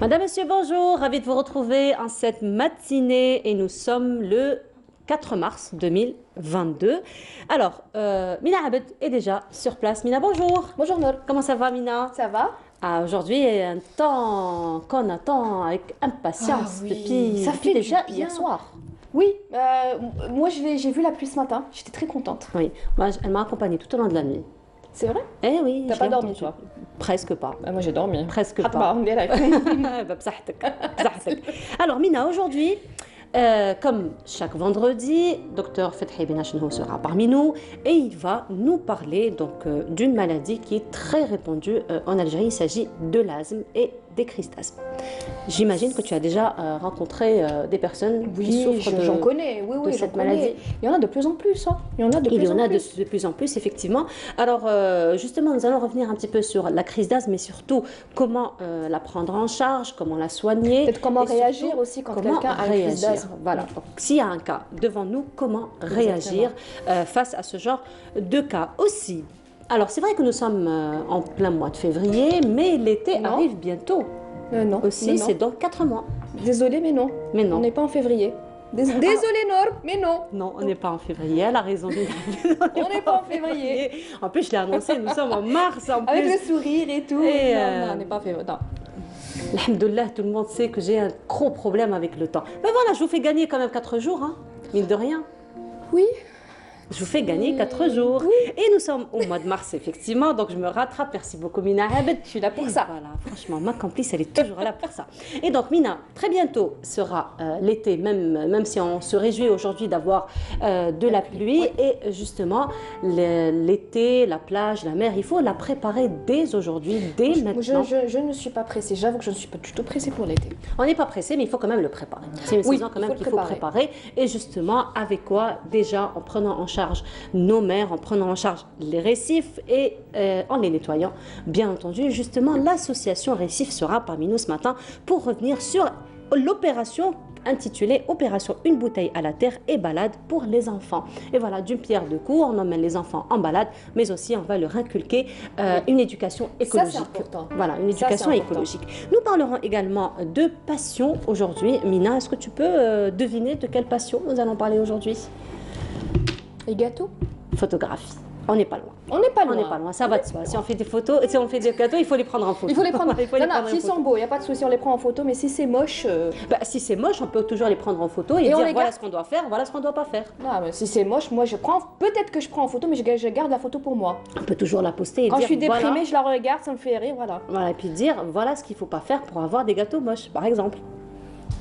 Madame, Monsieur, bonjour, ravi de vous retrouver en cette matinée et nous sommes le 4 mars 2022. Alors, Mina Abed est déjà sur place. Mina, bonjour. Bonjour Nour. Comment ça va, Mina? Ça va? Aujourd'hui est un temps qu'on attend avec impatience Ça fait déjà du bien. hier soir. Oui, moi j'ai vu la pluie ce matin, j'étais très contente. Oui, moi, elle m'a accompagnée tout au long de la nuit. C'est vrai? Eh oui. T'as pas dormi toi? Presque pas. Moi j'ai dormi. Presque Bah, pas. on est là. Alors Mina, aujourd'hui, comme chaque vendredi, Dr Fethi Benachenho sera parmi nous et il va nous parler donc d'une maladie qui est très répandue en Algérie. Il s'agit de l'asthme et des cristasmes. J'imagine que tu as déjà rencontré des personnes qui souffrent j'en connais. Oui, de j'en cette maladie. connais. Il y en a de plus en plus. Hein. Il y en a de plus en plus, effectivement. Alors, justement, nous allons revenir un petit peu sur la crise d'asthme, mais surtout comment la prendre en charge, comment la soigner. Peut-être comment et réagir surtout, aussi quand comment quelqu'un a une crise d'asthme. Voilà. Donc, s'il y a un cas devant nous, comment réagir face à ce genre de cas aussi. Alors, c'est vrai que nous sommes en plein mois de février, mais l'été arrive bientôt. Non. Aussi, c'est dans 4 mois. Désolée, mais non. Mais non. On n'est pas en février. Désolée, Nour, mais non. Non, on n'est pas en février. Elle a raison. On n'est pas en février. En plus, je l'ai annoncé, nous sommes en mars. Avec le sourire et tout. Non, on n'est pas en février. Non. Alhamdoulilah, tout le monde sait que j'ai un gros problème avec le temps. Mais voilà, je vous fais gagner quand même 4 jours, hein, mine de rien. Oui. Je vous fais gagner 4 jours. Oui. Et nous sommes au mois de mars, effectivement. Donc, je me rattrape. Merci beaucoup, Mina Abed. Je suis là pour ça. Voilà, franchement, ma complice, elle est toujours là pour ça. Et donc, Mina, très bientôt sera l'été, même si on se réjouit aujourd'hui d'avoir de la pluie. Oui. Et justement, l'été, la plage, la mer, il faut la préparer dès aujourd'hui, dès maintenant. Je ne suis pas pressée. J'avoue que je ne suis pas du tout pressée pour l'été. On n'est pas pressé, mais il faut quand même le préparer. C'est une saison quand même qu'il faut préparer. Et justement, avec quoi? Déjà, en prenant en charge nos mers, en prenant en charge les récifs et en les nettoyant. Bien entendu, justement, l'association Récif sera parmi nous ce matin pour revenir sur l'opération intitulée Opération Une bouteille à la terre et balade pour les enfants. Et voilà, d'une pierre deux coups, on emmène les enfants en balade, mais aussi on va leur inculquer une éducation écologique. Ça, c'est important. Voilà, une éducation écologique. Nous parlerons également de passion aujourd'hui. Mina, est-ce que tu peux deviner de quelle passion nous allons parler aujourd'hui? Les gâteaux? Photographie. On n'est pas loin. On n'est pas loin. On n'est pas loin, ça va de soi. Si on fait des photos, si on fait des gâteaux, il faut les prendre en photo. Il faut les prendre. Non, s'ils sont beaux, il n'y a pas de souci, on les prend en photo, mais si c'est moche... si c'est moche, on peut toujours les prendre en photo et dire voilà ce qu'on doit faire, voilà ce qu'on ne doit pas faire. Non, mais si c'est moche, moi je prends... Peut-être que je prends en photo, mais je garde la photo pour moi. On peut toujours la poster et quand dire je suis déprimée, voilà, je la regarde, ça me fait rire, voilà. Voilà, et puis dire voilà ce qu'il ne faut pas faire pour avoir des gâteaux moches, par exemple.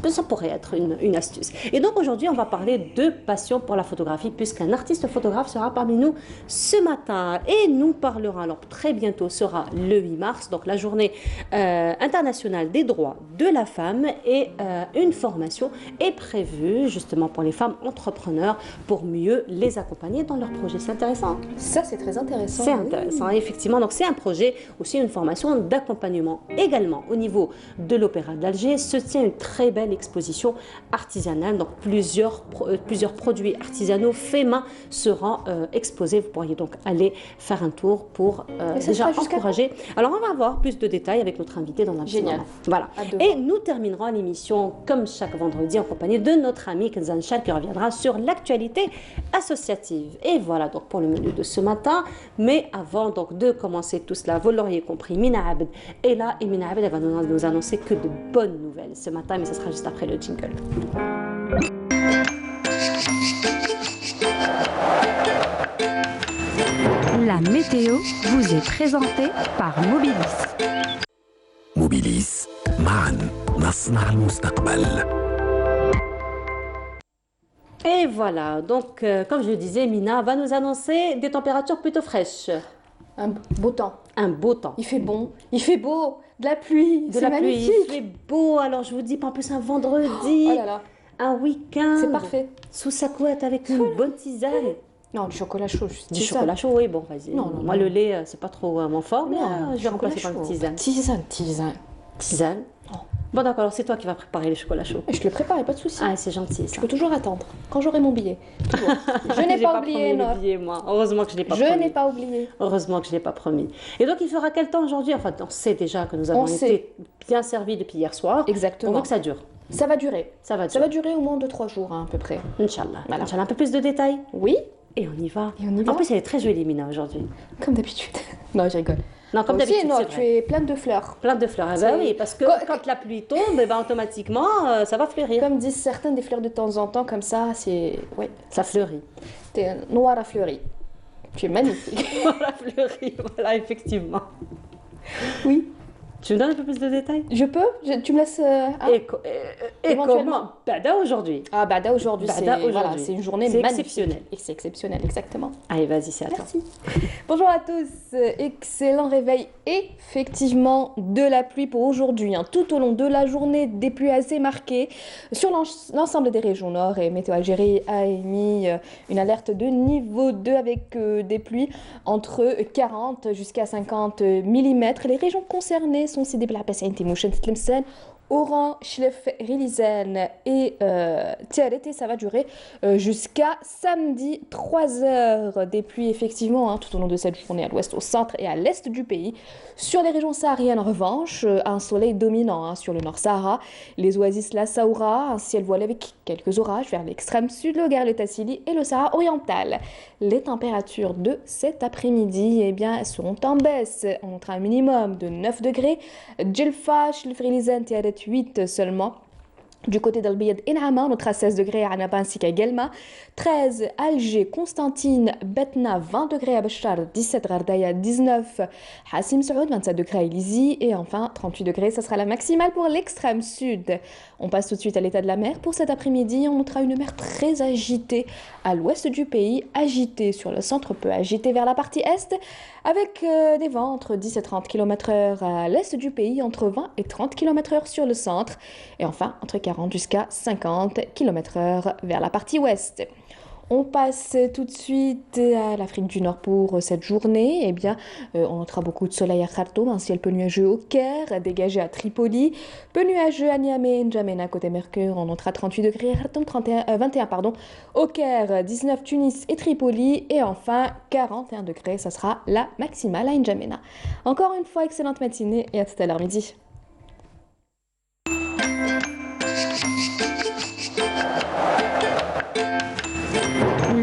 Ça pourrait être une astuce. Et donc aujourd'hui, on va parler de passion pour la photographie puisqu'un artiste photographe sera parmi nous ce matin. Et nous parlerons, alors très bientôt sera le 8 mars, donc la journée internationale des droits de la femme et une formation est prévue justement pour les femmes entrepreneurs pour mieux les accompagner dans leurs projets. C'est intéressant. Ça, c'est très intéressant. C'est intéressant, effectivement. Donc c'est un projet, aussi une formation d'accompagnement. Également, au niveau de l'Opéra d'Alger, se tient une très belle exposition artisanale. Donc plusieurs produits artisanaux faits main seront exposés. Vous pourriez donc aller faire un tour pour déjà encourager. Alors on va avoir plus de détails avec notre invité dans la Génial. Voilà. Et nous terminerons l'émission comme chaque vendredi en compagnie de notre ami Kenzan Chal qui reviendra sur l'actualité associative. Et voilà donc pour le menu de ce matin. Mais avant donc de commencer tout cela, vous l'auriez compris, Mina Abed est là et Mina Abed elle va nous annoncer que de bonnes nouvelles ce matin, mais ce sera juste après le jingle. La météo vous est présentée par Mobilis. Mobilis, معاً نصنع المستقبل. Et voilà, donc comme je le disais, Mina va nous annoncer des températures plutôt fraîches. Un beau temps. Un beau temps. Il fait bon, il fait beau, de la pluie, de la magnifique. pluie, il fait beau, alors je vous dis, en plus un vendredi, oh là là. Un week-end. C'est parfait. Sous sa couette avec une bonne tisane. Non, du chocolat chaud. Du chocolat chaud, oui, bon, vas-y. Non, moi, le lait, c'est pas trop mon fort, mais je vais remplacer par une tisane. Tisane. Tisane. Oh. Bon d'accord, alors c'est toi qui vas préparer les chocolats chauds. Je te le prépare, pas de souci. Ah, c'est gentil ça. Je peux toujours attendre. Quand j'aurai mon billet. Toujours. Je n'ai pas oublié, promis le billet, moi. Heureusement que je l'ai pas promis. Je n'ai pas oublié. Heureusement que je l'ai pas promis. Et donc il fera quel temps aujourd'hui? Enfin, on sait déjà que nous avons été bien servis depuis hier soir. Exactement. On veut que ça dure. Ça va durer. Ça va durer. Ça va durer au moins 2-3 jours, hein, à peu près. Inch'Allah. Voilà. Inch'Allah. Un peu plus de détails? Oui. Et on y va. Et on y va. En plus, elle est très jolie, Mina, aujourd'hui. Comme d'habitude. Non, je rigole. Non, comme d'habitude. Non, tu es pleine de fleurs. Plein de fleurs. Eh ben oui, parce que quand la pluie tombe, eh ben, automatiquement, ça va fleurir. Comme disent certains, des fleurs de temps en temps, comme ça, c'est. Oui. Ça fleurit. T'es noire à fleurir. Tu es magnifique. Voilà, fleuri, voilà, effectivement. Oui. Tu me donnes un peu plus de détails? Je peux? Tu me laisses. Et comment? Bada aujourd'hui. Ah, Bada aujourd'hui, Voilà, c'est une journée c'est magnifique. exceptionnel. Et c'est exceptionnel, exactement. Allez, vas-y, c'est à toi. Merci. Bonjour à tous, excellent réveil effectivement de la pluie pour aujourd'hui. Hein. Tout au long de la journée, des pluies assez marquées sur l'ensemble des régions nord. Et Météo Algérie a émis une alerte de niveau 2 avec des pluies entre 40 jusqu'à 50 mm. Les régions concernées sont Sidi Bel Abbas, Ain Timouchen, Tlemcen, Oran, Chlef, Rilizane et Tiaret, ça va durer jusqu'à samedi, 3 heures des pluies effectivement hein, tout au long de cette journée à l'ouest, au centre et à l'est du pays. Sur les régions sahariennes en revanche, un soleil dominant hein, sur le nord Sahara, les oasis La Saoura, un ciel voilé avec quelques orages vers l'extrême sud, le Gar, le Tassili et le Sahara oriental. Les températures de cet après-midi eh bien, seront en baisse, on notera un minimum de 9 degrés, Djelfa, Chlef, Rilizane, Tiaret 8 seulement. Du côté d'Al-Biyad Inama, on notera 16 degrés à Annaba ainsi qu'à Guelma, 13 Alger, Constantine, Betna, 20 degrés à Bachar, 17 Gardaya, 19 Hassim Saoud, 27 degrés à Ilizi et enfin 38 degrés, ça sera la maximale pour l'extrême sud. On passe tout de suite à l'état de la mer. Pour cet après-midi, on notera une mer très agitée à l'ouest du pays, agitée sur le centre, peu agitée vers la partie est, avec des vents entre 10 et 30 km/h à l'est du pays, entre 20 et 30 km/h sur le centre, et enfin entre 40 jusqu'à 50 km/h vers la partie ouest. On passe tout de suite à l'Afrique du Nord pour cette journée. Eh bien, on notera beaucoup de soleil à Khartoum, un ciel peu nuageux au Caire, dégagé à Tripoli, peu nuageux à Niamey, N'Djamena côté Mercure, on notera 38 degrés à Khartoum, 21 au Caire, 19 Tunis et Tripoli, et enfin 41 degrés, ça sera la maximale à N'Djamena. Encore une fois, excellente matinée et à tout à l'heure midi.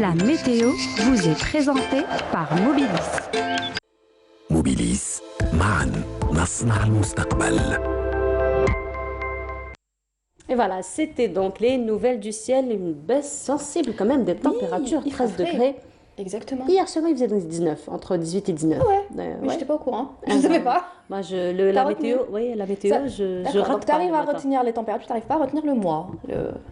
La météo vous est présentée par Mobilis. موبيليس معا نصنع المستقبل. Et voilà, c'était donc les nouvelles du ciel, une baisse sensible quand même des températures, 13 degrés. Exactement. Hier seulement, il faisait 19, entre 18 et 19. Ouais, mais j'étais pas au courant. Je Ah, savais non. pas. Moi, la météo, oui, la météo, Ça- je D'accord, rate donc tu arrives pas à le matin. retenir les températures, tu n'arrives pas à retenir le mois.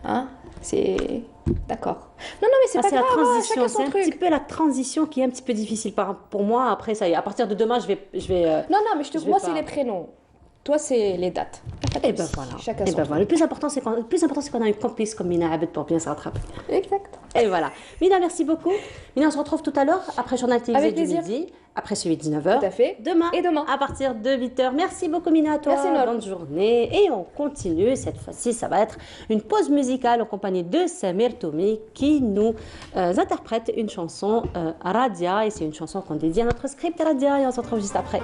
Hein c'est... D'accord. Non, mais c'est Ah, pas c'est la grave, transition, chacun c'est son un truc. petit peu la transition qui est un petit peu difficile pour moi. Après, ça y est, à partir de demain, je vais Non, mais vais moi, pas- c'est les prénoms. Toi, c'est les dates. Et ben voilà. Chacun Et son ben truc. voilà. Le plus important, c'est qu'on a une complice comme Mina Abed pour bien se rattraper. Exact. Et voilà. Mina, merci beaucoup. Mina, on se retrouve tout à l'heure après le journal télévisé Avec du plaisir. midi, après celui de 19h. Tout à fait. Demain. Et demain. À partir de 8h. Merci beaucoup, Mina, à toi. Merci, Nol. Bonne journée. Et on continue. Cette fois-ci, ça va être une pause musicale en compagnie de Samir Toumi qui nous interprète une chanson Radia. Et c'est une chanson qu'on dédie à notre script Radia. Et on se retrouve juste après.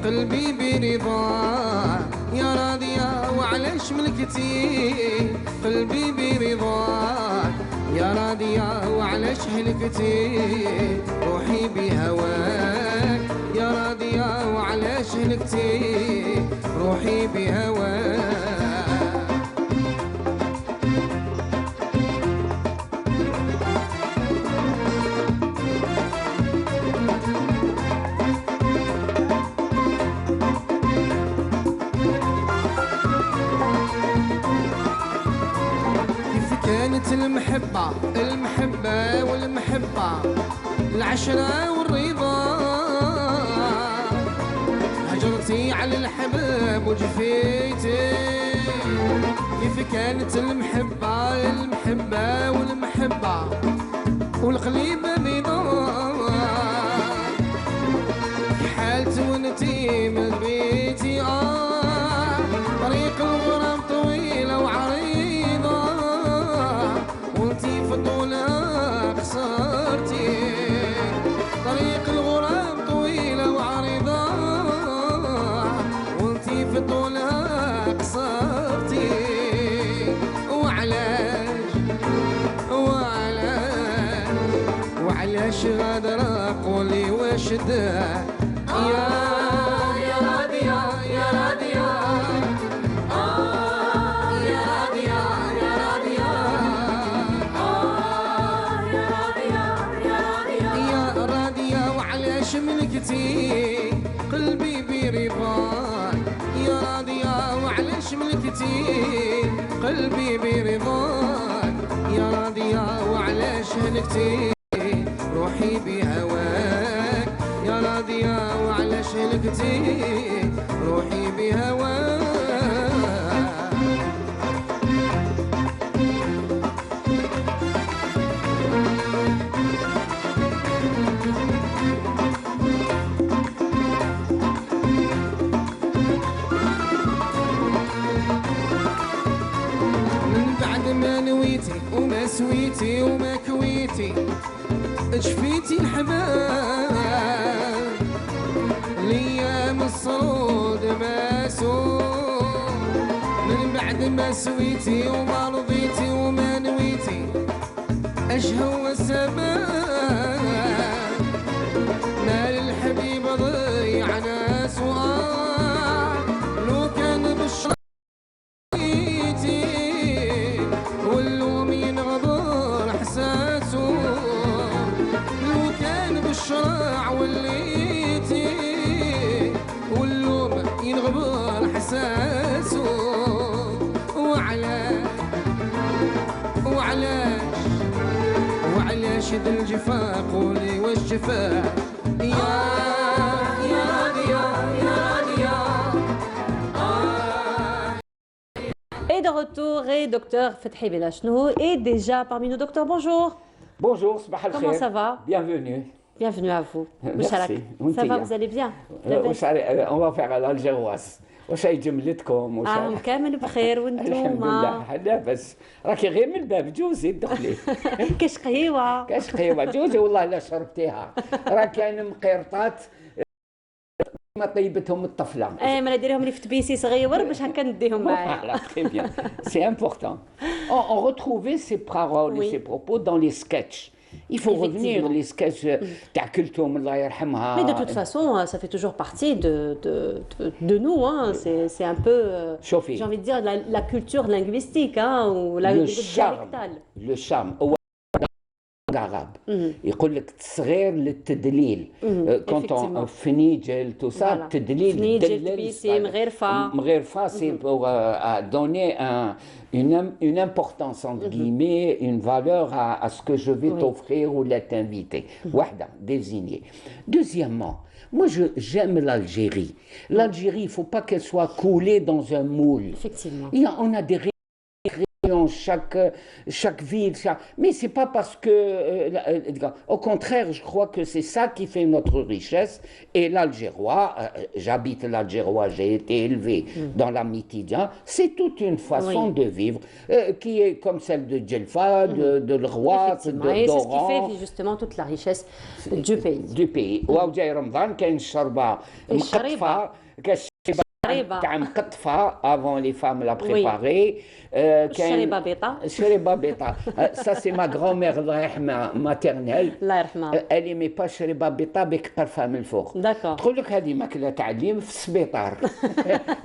قلبي برضا يا راضية وعلاش ملكتي قلبي برضا يا راضية وعلاش هلكتي روحي بهواك يا راضية وعلاش هلكتي روحي بهواك المحبة المحبة والمحبة العشرة والرضا هجرتي على الحباب وجفيتي كيف كانت المحبة المحبة والمحبة والقليب بيضاء في حالتي وانتي من بيتي طريق الغرام طويلة وعريضة وانتي في طولها خسرتي طريق الغرام طويلة وعريضة وانتي في طولها قصرتي وعلاش غادرة قولي واش دا يا راضية يا راضية يا راضية يا راضية يا راضية يا راضية وعلاش ملكتي قلبي برضاك يا راضية وعلاش ملكتي قلبي برضاك يا راضية وعلاش هلكتي روحي بهواك يا راضية وعلاش هلكتي روحي بهواك من بعد ما نويتي وما سويتي وما كويتي شفيتي الحباب الايام الصرود ما سوق من بعد ما سويتي وما رضيتي وما نويتي اش هو السبب مال الحبيب ضيعنا سؤال لو كان بالشريتي واللوم ينغضر احساسه الشراع وليتي واللوم ينغبر حساسه وعلاش ذا الجفا قولي والشفا يا راضية يا راضية Et de retour, et docteur Fethi Belachnou est déjà parmi nous. Docteur, bonjour. Bonjour, صباح الخير. Comment ça va? Bienvenue. Bienvenue à vous. Merci. Ça va, vous allez bien? On va faire l'algéroise. واش هي جملتكم كامل بخير وانتوما الحمد لله لاباس راكي غير من الباب جوزي دخلي كاش قهيوه جوزي والله لا شربتيها راه كاين مقيرطات ما طيبتهم الطفله ما نديرهم لي في تبيسي صغير باش هكا نديهم معايا très bien c'est important on retrouvait ces paroles et ces propos dans les sketchs. Il faut revenir les sketchs تاع كلثوم الله يرحمها. Mais de toute façon, ça fait toujours partie de nous. Hein. C'est un peu, j'ai envie de dire, la culture linguistique ou la dialectale. Le charme. arabe يقول لك تصغير للتدليل quand on فنيجل tout ça تدليل مغير فا c'est pour donner une importance entre guillemets une valeur à ce que je vais t'offrir ou t'inviter واحدة désigner. Deuxièmement, moi j'aime l'Algérie. L'Algérie, il ne faut pas qu'elle soit coulée dans un moule. Effectivement. On a des chaque ville, mais c'est pas parce que au contraire, je crois que c'est ça qui fait notre richesse. Et l'Algérois, j'habite l'Algérois, j'ai été élevé dans la Mitidia, c'est toute une façon de vivre qui est comme celle de Djelfa, de Leroy, de Doran. Et c'est ce qui fait justement toute la richesse du pays. Du pays. وجاي رمضان كاين الشربة مقطفة تاع مقطفة avant les femmes la préparer. الشريبة بيضة. الشريبة بيضة. Ça c'est ma grand-mère الله يرحمها maternelle. الله يرحمها. Elle aimait pas الشريبة بيضة بقرفة من الفوق. D'accord. تقول لك هذه ماكلة تعليم في السبيطار.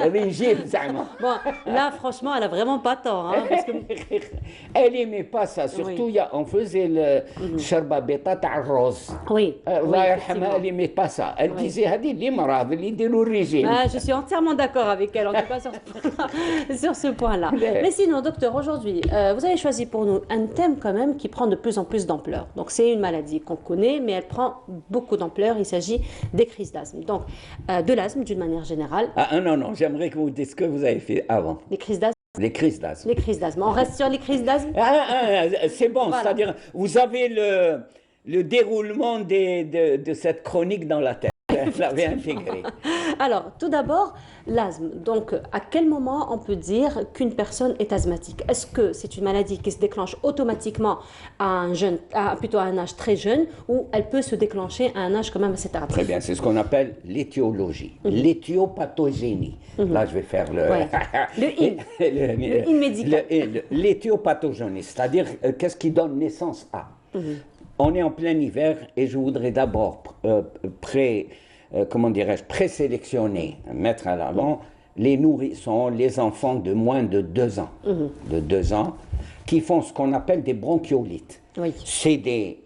ريجيم زعما. Bon, là franchement elle a vraiment pas tort hein parce que elle aimait pas ça surtout on faisait الشربة بيضة تاع الروز. Oui. الله يرحمها elle aimait pas ça. Elle disait هذه اللي مرض اللي يديروا الريجيم. Je suis entièrement entièrement d'accord avec elle, en tout cas sur ce point-là. Sur ce point-là. Mais sinon, docteur, aujourd'hui, vous avez choisi pour nous un thème quand même qui prend de plus en plus d'ampleur. Donc, c'est une maladie qu'on connaît, mais elle prend beaucoup d'ampleur. Il s'agit des crises d'asthme. Donc, de l'asthme d'une manière générale. Ah non, non, j'aimerais que vous dites ce que vous avez fait avant. Les crises d'asthme. Les crises d'asthme. Les crises d'asthme. On reste sur les crises d'asthme. C'est bon, Voilà. c'est-à-dire, vous avez le déroulement de cette chronique dans la tête. Vous l'avez intégré. Alors, tout d'abord, l'asthme. Donc, à quel moment on peut dire qu'une personne est asthmatique? Est-ce que c'est une maladie qui se déclenche automatiquement plutôt à un âge très jeune, ou elle peut se déclencher à un âge quand même assez tardif? Très bien, c'est ce qu'on appelle l'étiologie, l'éthiopathogénie. Là, je vais faire le... Ouais. Le in médical. L'éthiopathogénie, c'est-à-dire qu'est-ce qui donne naissance à. On est en plein hiver et je voudrais d'abord présélectionner, mettre à l'avant les nourrissons, les enfants de moins de 2 ans, qui font ce qu'on appelle des bronchiolites. Oui. C'est des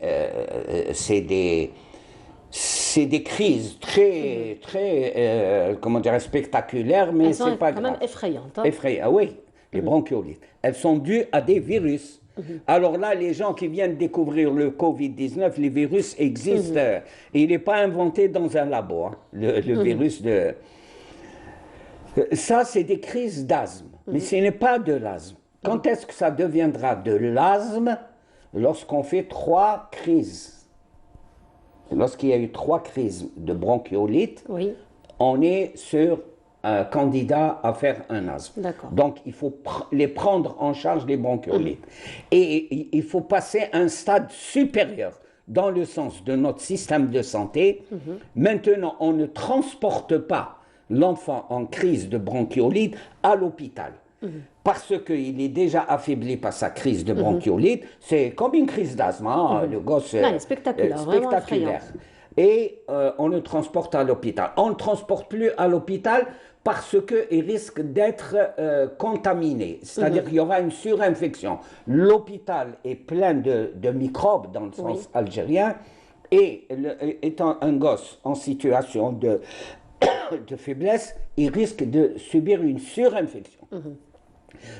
crises très spectaculaires, mais c'est pas grave. Elles sont quand même effrayantes. Hein. Effrayantes, oui, les bronchiolites. Elles sont dues à des virus. Alors là, les gens qui viennent découvrir le Covid-19, les virus existent. Et il n'est pas inventé dans un labo, hein, le virus de... Ça, c'est des crises d'asthme. Mais ce n'est pas de l'asthme. Quand est-ce que ça deviendra de l'asthme? Lorsqu'on fait 3 crises. Lorsqu'il y a eu 3 crises de bronchiolite, Oui. on est sur un candidat à faire un asthme. D'accord. Donc, il faut les prendre en charge, les bronchiolites. Et il faut passer à un stade supérieur dans le sens de notre système de santé. Maintenant, on ne transporte pas l'enfant en crise de bronchiolite à l'hôpital. Parce qu'il est déjà affaibli par sa crise de bronchiolite. C'est comme une crise d'asthme. Hein, le gosse Elle est spectaculaire, vraiment spectaculaire. effrayante. Et on le transporte à l'hôpital. On ne transporte plus à l'hôpital parce qu'il risque d'être contaminé. C'est-à-dire qu'il y aura une surinfection. L'hôpital est plein de microbes dans le sens algérien. Et étant un gosse en situation de faiblesse, il risque de subir une surinfection.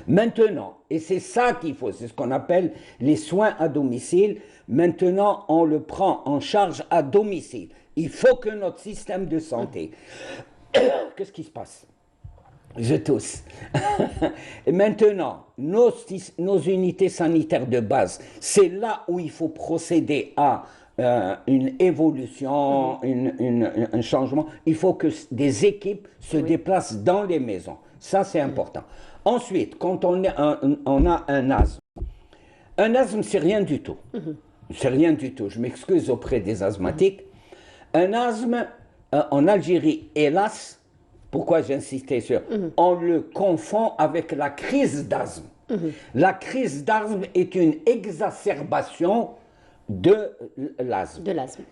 Maintenant, et c'est ça qu'il faut, c'est ce qu'on appelle les soins à domicile. Maintenant, on le prend en charge à domicile. Il faut que notre système de santé... Qu'est-ce qui se passe? Je tousse. Et maintenant, nos unités sanitaires de base, c'est là où il faut procéder à une évolution, un changement. Il faut que des équipes se déplacent dans les maisons. Ça, c'est important. Ensuite, quand on a un asthme, c'est rien du tout. C'est rien du tout. Je m'excuse auprès des asthmatiques. Un asthme, en Algérie, hélas, pourquoi j'insistais sur, on le confond avec la crise d'asthme. La crise d'asthme est une exacerbation de l'asthme.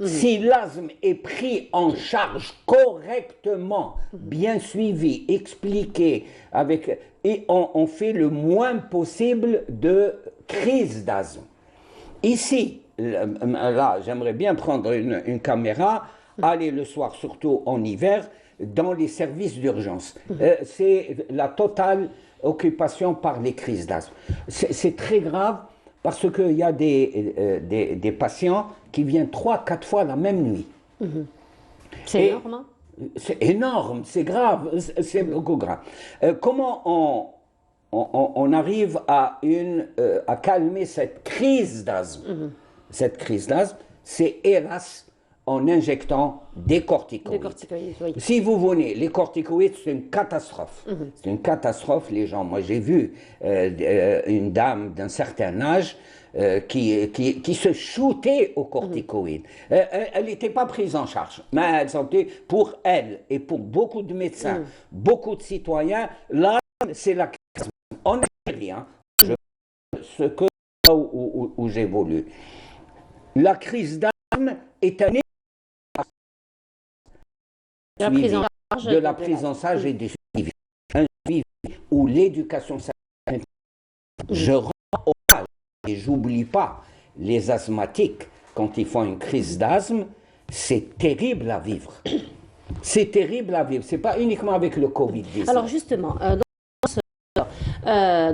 Si l'asthme est pris en charge correctement, bien suivi, expliqué, et on fait le moins possible de crise d'asthme. Ici, là, j'aimerais bien prendre une caméra, aller le soir, surtout en hiver, dans les services d'urgence. C'est la totale occupation par les crises d'asthme. C'est très grave parce qu'il y a des patients qui viennent 3-4 fois la même nuit. C'est énorme, hein? C'est énorme, c'est grave, c'est beaucoup grave. Comment on arrive à calmer cette crise d'asthme? Cette crise d'asthme, c'est hélas en injectant des corticoïdes. Si vous venez, les corticoïdes, c'est une catastrophe. C'est une catastrophe, les gens. Moi, j'ai vu une dame d'un certain âge qui se shootait aux corticoïdes. Elle n'était pas prise en charge, mais elle sentait, pour elle et pour beaucoup de médecins, beaucoup de citoyens, là, c'est la crise. En Algérie, hein, où j'évolue, la crise d'asthme est un de la prise en charge et du suivi. Un suivi où l'éducation sanitaire. Je rends hommage et j'oublie pas les asthmatiques quand ils font une crise d'asthme, c'est terrible à vivre. C'est terrible à vivre. C'est pas uniquement avec le Covid-19. Alors justement,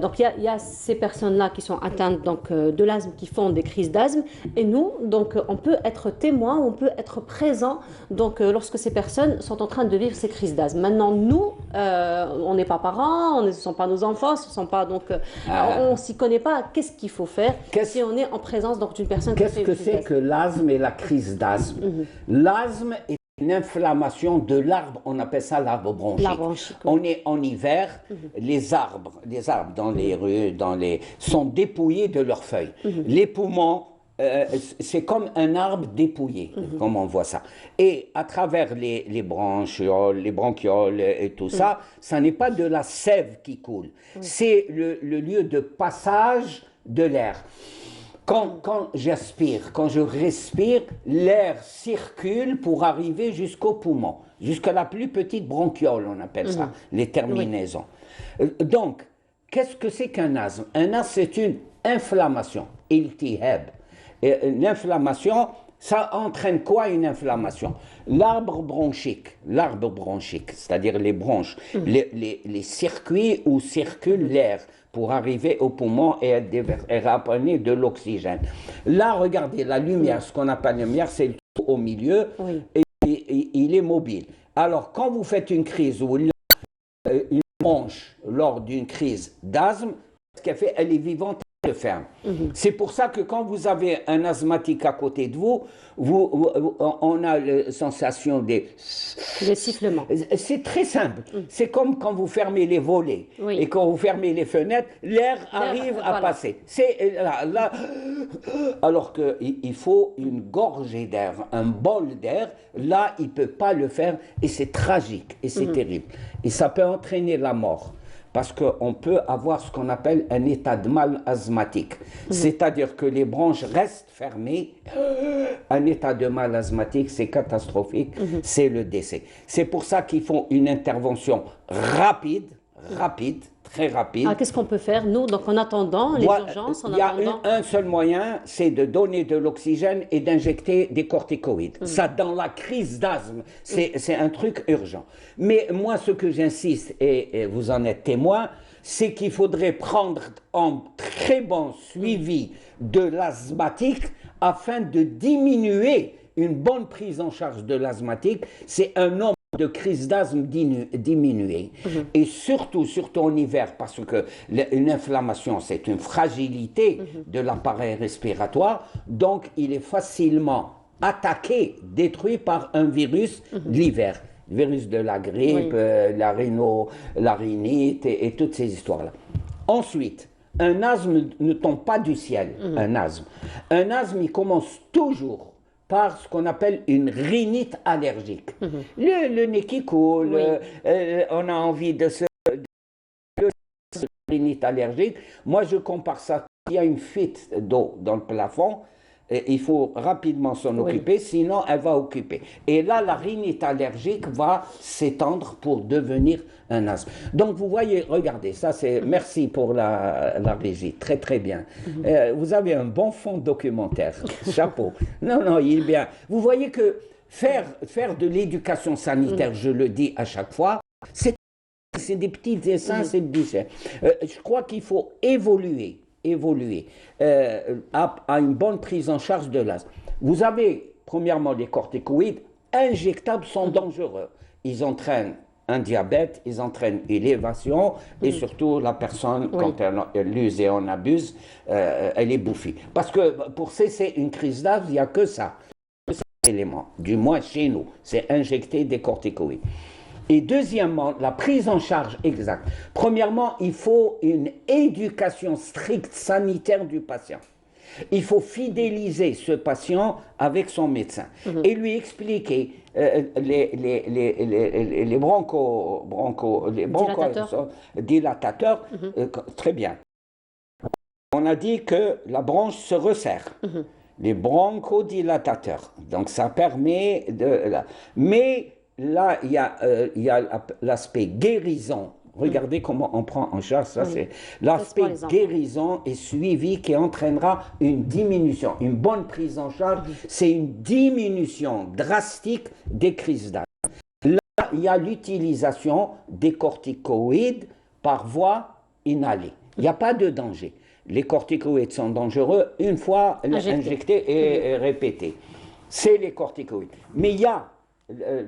donc il y a ces personnes-là qui sont atteintes donc, de l'asthme, qui font des crises d'asthme, et nous, donc on peut être témoin, on peut être présent donc, lorsque ces personnes sont en train de vivre ces crises d'asthme. Maintenant, nous, on n'est pas parents, ce ne sont pas nos enfants, ce sont pas, donc, on ne s'y connaît pas. Qu'est-ce qu'il faut faire si on est en présence d'une personne qui fait une crise d'asthme? Qu'est-ce que c'est que l'asthme et la crise d'asthme? L'asthme est une inflammation de l'arbre, on appelle ça l'arbre bronchique. On est en hiver, les arbres dans les rues, sont dépouillés de leurs feuilles. Les poumons, c'est comme un arbre dépouillé, comme on voit ça. Et à travers les branchioles, les bronchioles et tout ça, ça n'est pas de la sève qui coule. C'est le lieu de passage de l'air. Quand j'aspire, quand je respire, l'air circule pour arriver jusqu'au poumon, jusqu'à la plus petite bronchiole, on appelle ça, les terminaisons. Donc, qu'est-ce que c'est qu'un asthme? Un asthme, c'est une inflammation, iltihab. Une inflammation, ça entraîne quoi une inflammation? L'arbre bronchique, c'est-à-dire les bronches, les circuits où circule l'air pour arriver au poumon et ramener de l'oxygène. Là, regardez, la lumière, ce qu'on appelle la lumière, c'est le trou au milieu, et il est mobile. Alors, quand vous faites une crise ou une bronche lors d'une crise d'asthme, ce qu'elle fait, elle est vivante. Ferme. C'est pour ça que quand vous avez un asthmatique à côté de vous, on a la sensation des sifflements. C'est très simple. C'est comme quand vous fermez les volets et quand vous fermez les fenêtres, l'air arrive à passer. C'est là. Alors qu'il faut une gorgée d'air, un bol d'air. Là, il ne peut pas le faire et c'est tragique et c'est terrible. Et ça peut entraîner la mort. Parce qu'on peut avoir ce qu'on appelle un état de mal asthmatique. C'est-à-dire que les branches restent fermées. Un état de mal asthmatique, c'est catastrophique, c'est le décès. C'est pour ça qu'ils font une intervention rapide, très rapide. Qu'est-ce qu'on peut faire, nous, donc en attendant les urgences? Il y a un seul moyen, c'est de donner de l'oxygène et d'injecter des corticoïdes. Ça, dans la crise d'asthme, c'est un truc urgent. Mais moi, ce que j'insiste, et vous en êtes témoin, c'est qu'il faudrait prendre un très bon suivi de l'asthmatique afin de diminuer une bonne prise en charge de l'asthmatique. C'est un nombre de crise d'asthme diminuée. Et surtout en hiver, parce que une inflammation, c'est une fragilité de l'appareil respiratoire, donc il est facilement attaqué, détruit par un virus de l'hiver. Le virus de la grippe, la rhinite et toutes ces histoires-là. Ensuite, un asthme ne tombe pas du ciel, un asthme. Un asthme, il commence toujours par ce qu'on appelle une rhinite allergique. Le nez qui coule, on a envie de se... rhinite allergique. Moi, je compare ça. Il y a une fuite d'eau dans le plafond, et il faut rapidement s'en occuper, sinon elle va occuper. Et là, la rhinite allergique va s'étendre pour devenir un asthme. Donc, vous voyez, regardez, ça c'est... Merci pour la régie, très très bien. Vous avez un bon fond documentaire, chapeau. Non, il est bien. Vous voyez que faire de l'éducation sanitaire, je le dis à chaque fois, c'est des petits dessins, c'est budget. Je crois qu'il faut évoluer à une bonne prise en charge de l'asthme. Vous avez, premièrement, les corticoïdes injectables sont dangereux. Ils entraînent un diabète, ils entraînent une élévation et surtout la personne, quand elle l'use et en abuse, elle est bouffée. Parce que pour cesser une crise d'asthme, il n'y a que ça. Élément, du moins chez nous, c'est injecter des corticoïdes. Et deuxièmement, la prise en charge exacte. Premièrement, il faut une éducation stricte sanitaire du patient. Il faut fidéliser ce patient avec son médecin et lui expliquer les bronchodilatateurs. Très bien. On a dit que la bronche se resserre. Les bronchodilatateurs. Donc ça permet de... Mais là, il y a l'aspect guérison. Regardez comment on prend en charge ça. C'est l'aspect guérison et suivi qui entraînera une diminution. Une bonne prise en charge, c'est une diminution drastique des crises d'asthme. il y a l'utilisation des corticoïdes par voie inhalée. Il n'y a pas de danger. Les corticoïdes sont dangereux une fois injectés et répétés. C'est les corticoïdes. Mais il y a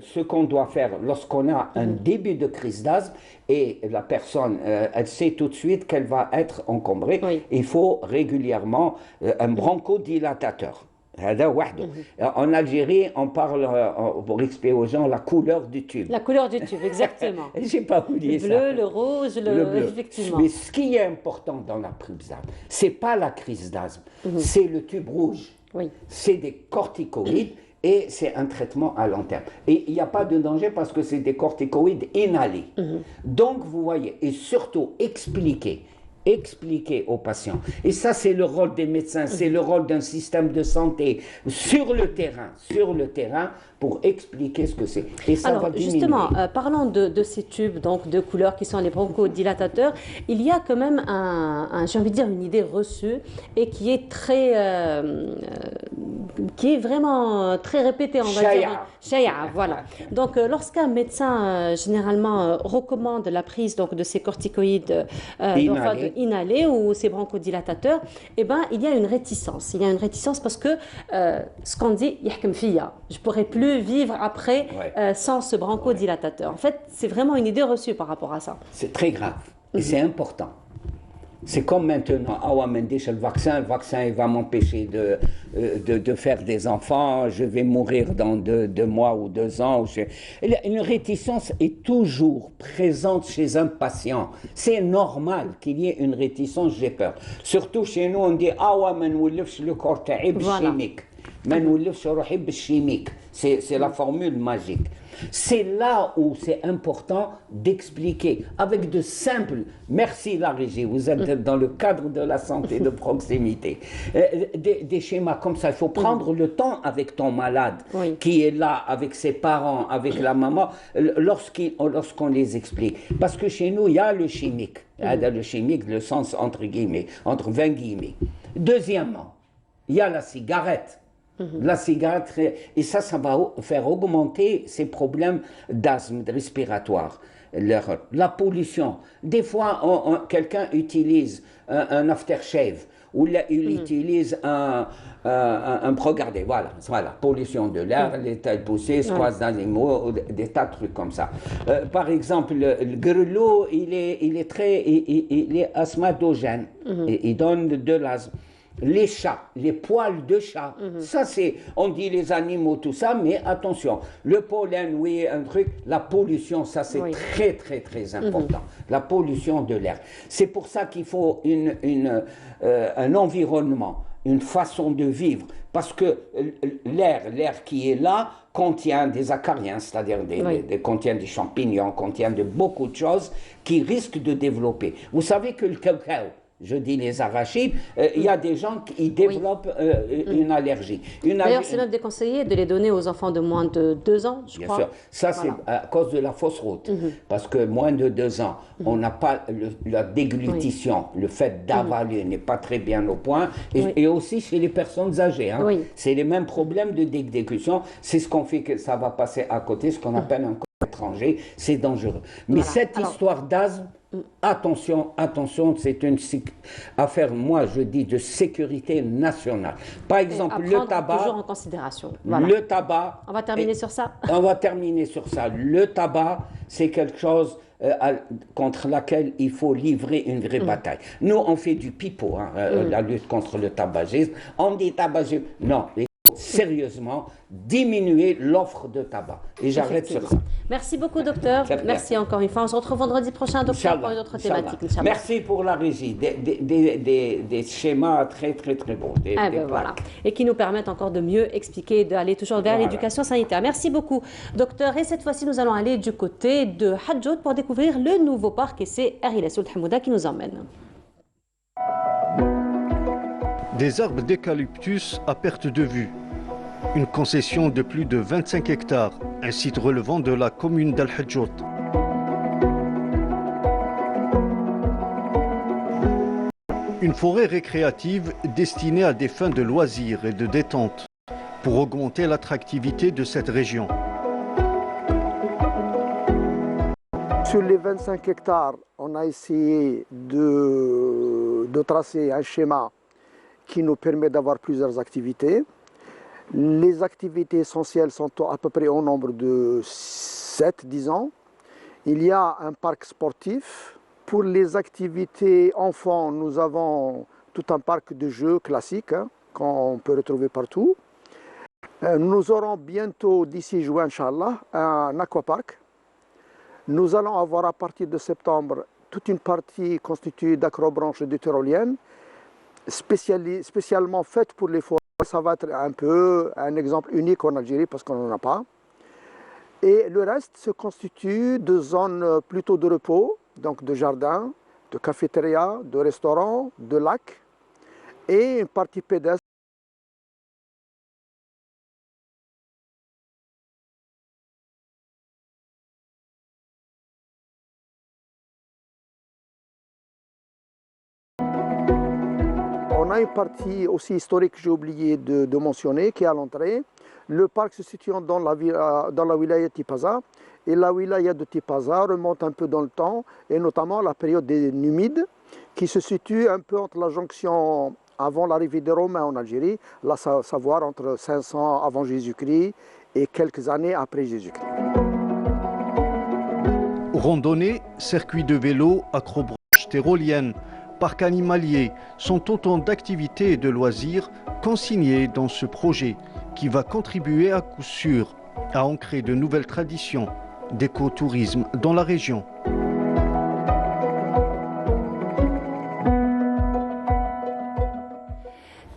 ce qu'on doit faire lorsqu'on a un début de crise d'asthme et la personne, elle sait tout de suite qu'elle va être encombrée. Oui. Il faut régulièrement un bronchodilatateur. En Algérie, on parle, pour expliquer aux gens, la couleur du tube. La couleur du tube, exactement. J'ai pas oublié Le ça. bleu, le rouge, Le bleu. effectivement. Mais ce qui est important dans la crise d'asthme, c'est pas la crise d'asthme, c'est le tube rouge. Oui. C'est des corticoïdes et c'est un traitement à long terme. Et il n'y a pas de danger parce que c'est des corticoïdes inhalés. Donc, vous voyez, et surtout expliquer aux patients. Et ça, c'est le rôle des médecins, c'est le rôle d'un système de santé sur le terrain, pour expliquer ce que c'est. Et ça va diminuer. Justement, parlant de ces tubes donc, de couleur qui sont les bronchodilatateurs, il y a quand même j'ai envie de dire, une idée reçue et qui est qui est vraiment très répétée, on va dire. Shaya, voilà. Donc, lorsqu'un médecin généralement recommande la prise donc, de ces corticoïdes inhalés ou ces bronchodilatateurs, eh ben, il y a une réticence. Il y a une réticence parce que ce qu'on dit, yahkem fiya, je pourrais plus vivre après sans ce bronchodilatateur. En fait, c'est vraiment une idée reçue par rapport à ça. C'est très grave et c'est important. C'est comme maintenant, le vaccin il va m'empêcher de faire des enfants, je vais mourir dans 2 mois ou 2 ans. Une réticence est toujours présente chez un patient. C'est normal qu'il y ait une réticence, j'ai peur. Surtout chez nous, on dit le corps chimique. C'est la formule magique. C'est là où c'est important d'expliquer avec de simples, merci la régie, vous êtes dans le cadre de la santé de proximité, des schémas comme ça. Il faut prendre le temps avec ton malade qui est là, avec ses parents, avec la maman, lorsqu'on les explique. Parce que chez nous, il y a le chimique, le chimique, le sens entre guillemets, entre 20 guillemets. Deuxièmement, il y a la cigarette. La cigarette, et ça va faire augmenter ces problèmes d'asthme respiratoire. La pollution. Des fois, quelqu'un utilise un aftershave ou il utilise un regardez, voilà, pollution de l'air, les tas de poussées, squash d'animaux, des tas de trucs comme ça. Par exemple, le grelot, il est asthmatogène, il donne de l'asthme. Les chats, les poils de chat, ça c'est, on dit les animaux, tout ça, mais attention, le pollen, oui, un truc, la pollution, ça c'est très, très, très important. La pollution de l'air. C'est pour ça qu'il faut un environnement, une façon de vivre, parce que l'air qui est là contient des acariens, c'est-à-dire contient des champignons, contient de beaucoup de choses qui risquent de développer. Vous savez que le cacao, je dis les arachides, il y a des gens qui développent une allergie. D'ailleurs, c'est même déconseillé de les donner aux enfants de moins de 2 ans, je crois. Bien sûr. Ça, c'est à cause de la fausse route. Parce que moins de 2 ans, on n'a pas la déglutition, le fait d'avaler n'est pas très bien au point. Et aussi chez les personnes âgées. Hein. C'est les mêmes problèmes de déglutition. C'est ce qu'on fait que ça va passer à côté, ce qu'on appelle un corps étranger. C'est dangereux. Mais cette histoire d'asthme, attention, c'est une affaire, moi je dis, de sécurité nationale. Par exemple, le tabac. Toujours en considération. Voilà. Le tabac. On va terminer sur ça. On va terminer sur ça. Le tabac, c'est quelque chose contre laquelle il faut livrer une vraie bataille. Nous, on fait du pipeau, la lutte contre le tabagisme. On dit tabagisme. Non. Sérieusement, diminuer l'offre de tabac. Et j'arrête sur ça. Merci beaucoup, docteur. Merci encore une fois. On se retrouve vendredi prochain, docteur, pour une autre thématique. Merci pour la régie. Des schémas très, très, très beaux. Voilà. Et qui nous permettent encore de mieux expliquer, d'aller toujours vers l'éducation sanitaire. Merci beaucoup, docteur. Et cette fois-ci, nous allons aller du côté de Hadjoud pour découvrir le nouveau parc. Et c'est Ariel Soul Hamouda qui nous emmène. Des arbres d'eucalyptus à perte de vue. Une concession de plus de 25 hectares, un site relevant de la commune d'Al Hadjoud. Une forêt récréative destinée à des fins de loisirs et de détente pour augmenter l'attractivité de cette région. Sur les 25 hectares, on a essayé de tracer un schéma qui nous permet d'avoir plusieurs activités. Les activités essentielles sont à peu près au nombre de 7, disons. Il y a un parc sportif. Pour les activités enfants, nous avons tout un parc de jeux classiques qu'on peut retrouver partout. Nous aurons bientôt, d'ici juin, Inch'Allah, un aquapark. Nous allons avoir à partir de septembre toute une partie constituée d'acrobranches et de tyroliennes, spécialement faite pour les forêts. Ça va être un peu un exemple unique en Algérie parce qu'on n'en a pas. Et le reste se constitue de zones plutôt de repos, donc de jardins, de cafétérias, de restaurants, de lacs et une partie pédestre. On a une partie aussi historique que j'ai oublié de mentionner, qui est à l'entrée. Le parc se situant dans la wilaya de Tipaza. Et la wilaya de Tipaza remonte un peu dans le temps, et notamment la période des Numides, qui se situe un peu entre la jonction avant l'arrivée des Romains en Algérie, là, savoir entre 500 avant Jésus-Christ et quelques années après Jésus-Christ. Randonnées, circuits de vélo, acrobranches, tyroliennes, parcs animaliers sont autant d'activités et de loisirs consignés dans ce projet qui va contribuer à coup sûr à ancrer de nouvelles traditions d'écotourisme dans la région.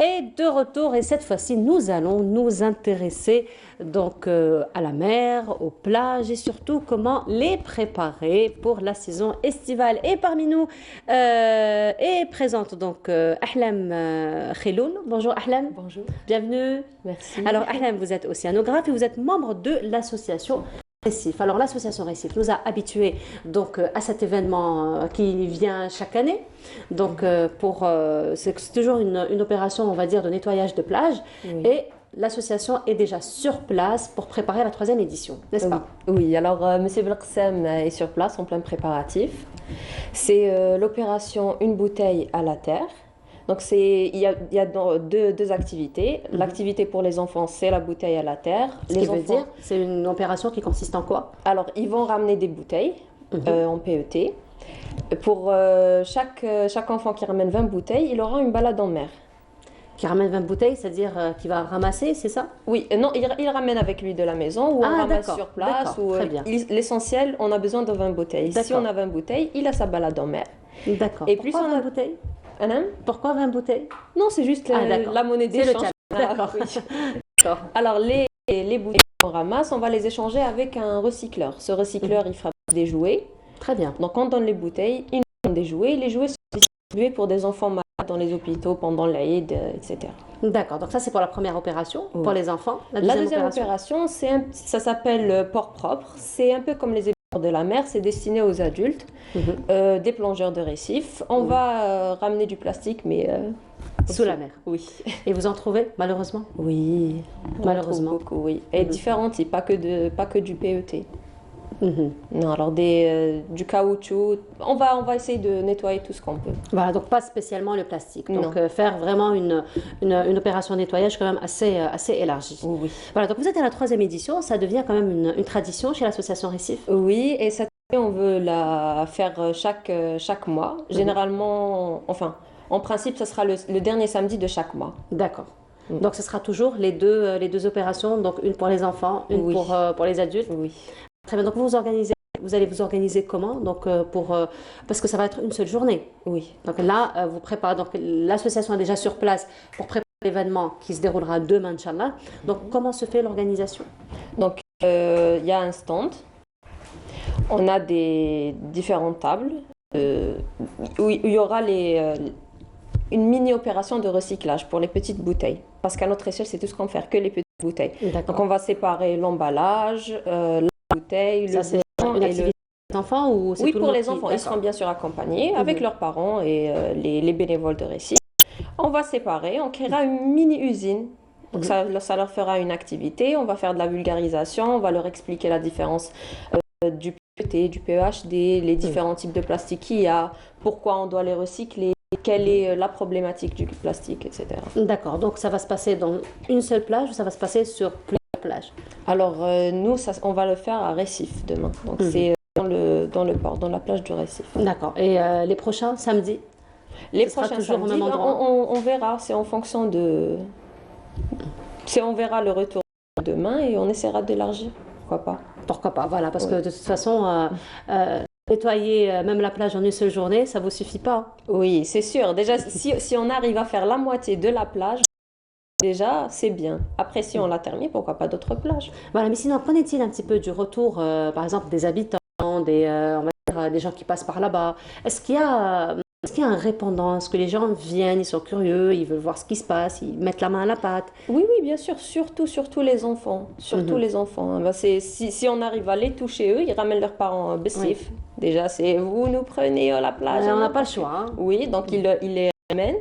Et de retour, et cette fois-ci, nous allons nous intéresser donc à la mer, aux plages et surtout comment les préparer pour la saison estivale. Et parmi nous est présente donc Ahlam Khiloun. Bonjour Ahlam. Bonjour. Bienvenue. Merci. Alors Ahlam, vous êtes océanographe et vous êtes membre de l'association Récif. Alors l'association Récif nous a habitués donc à cet événement qui vient chaque année. Donc c'est toujours une opération, on va dire, de nettoyage de plage. Oui. Et l'association est déjà sur place pour préparer la 3e édition, n'est-ce pas? Oui, alors Monsieur Belkacem est sur place en plein préparatif. C'est l'opération Une bouteille à la terre. Donc il y a deux activités. L'activité pour les enfants, c'est la bouteille à la terre. Ce qui veut dire, c'est une opération qui consiste en quoi? Alors, ils vont ramener des bouteilles en PET. Pour chaque enfant qui ramène 20 bouteilles, il aura une balade en mer. Qui ramène 20 bouteilles, c'est-à-dire qu'il va ramasser, c'est ça? Oui, non, il ramène avec lui de la maison ou on ramasse sur place. L'essentiel, on a besoin de 20 bouteilles. Si on a 20 bouteilles, il a sa balade en mer. D'accord. Et plus on a 20 bouteilles? Pourquoi 20 bouteilles? Non, c'est juste la monnaie d'échange. D'accord. Alors, les bouteilles qu'on ramasse, on va les échanger avec un recycleur. Ce recycleur, il fera des jouets. Très bien. Donc, on donne les bouteilles, il nous donne des jouets. Les jouets sont distribués pour des enfants malades dans les hôpitaux pendant l'Aïd, etc. D'accord. Donc, ça, c'est pour la première opération, pour les enfants. La deuxième opération, ça s'appelle port propre. C'est un peu comme les de la mer, c'est destiné aux adultes, des plongeurs de récifs. On va ramener du plastique, mais sous la mer. Oui. Et vous en trouvez, malheureusement? Oui, malheureusement. Beaucoup, oui. Et différents types, pas que du PET. Non, alors du caoutchouc. On va essayer de nettoyer tout ce qu'on peut. Voilà, donc pas spécialement le plastique. Donc faire vraiment une opération de nettoyage quand même assez élargie. Oui. Voilà, donc vous êtes à la 3e édition, ça devient quand même une tradition chez l'association Récif. Oui, et cette année, on veut la faire chaque mois. Généralement, enfin, en principe, ce sera le dernier samedi de chaque mois. D'accord. Donc ce sera toujours les deux opérations, donc une pour les enfants, une pour les adultes. Oui. Très bien, donc vous allez vous organiser comment? Donc parce que ça va être une seule journée. Oui. Donc là, vous préparez, donc l'association est déjà sur place pour préparer l'événement qui se déroulera demain, Inch'Allah. Donc comment se fait l'organisation? Donc il y a un stand, on a des différentes tables où il y aura une mini-opération de recyclage pour les petites bouteilles. Parce qu'à notre échelle, c'est tout ce qu'on fait, que les petites bouteilles. Donc on va séparer l'emballage, bouteille, ça, c'est une activité d'enfants ou c'est oui, tout pour le monde les enfants. Ils seront bien sûr accompagnés avec leurs parents et les bénévoles de Récif. On va séparer, on créera une mini-usine. Donc ça leur fera une activité. On va faire de la vulgarisation, on va leur expliquer la différence du du PEHD, les différents types de plastique qu'il y a, pourquoi on doit les recycler, quelle est la problématique du plastique, etc. D'accord, donc ça va se passer dans une seule plage ou ça va se passer sur plusieurs plages? Alors nous, on va le faire à Récif demain, donc c'est dans le port, dans la plage du Récif. D'accord, et les prochains samedis? Les prochains samedis, au même endroit. On verra, c'est en fonction de... On verra le retour demain et on essaiera d'élargir, pourquoi pas. Pourquoi pas, voilà, parce que de toute façon, nettoyer même la plage en une seule journée, ça ne vous suffit pas. Oui, c'est sûr. Déjà, si on arrive à faire la moitié de la plage, déjà, c'est bien. Après, si on l'a terminé, pourquoi pas d'autres plages? Voilà, mais sinon, qu'en est-il un petit peu du retour, par exemple, des habitants, on va dire, des gens qui passent par là-bas? Est-ce qu'il y a un répondant? Est-ce que les gens viennent, ils sont curieux, ils veulent voir ce qui se passe, ils mettent la main à la pâte? Oui, bien sûr, surtout les enfants. Surtout les enfants. Ben, si on arrive à les toucher, eux, ils ramènent leurs parents Bessif. Oui. Déjà, c'est vous nous prenez à la plage. On n'a pas le choix. Hein. Oui, donc ils les ramènent.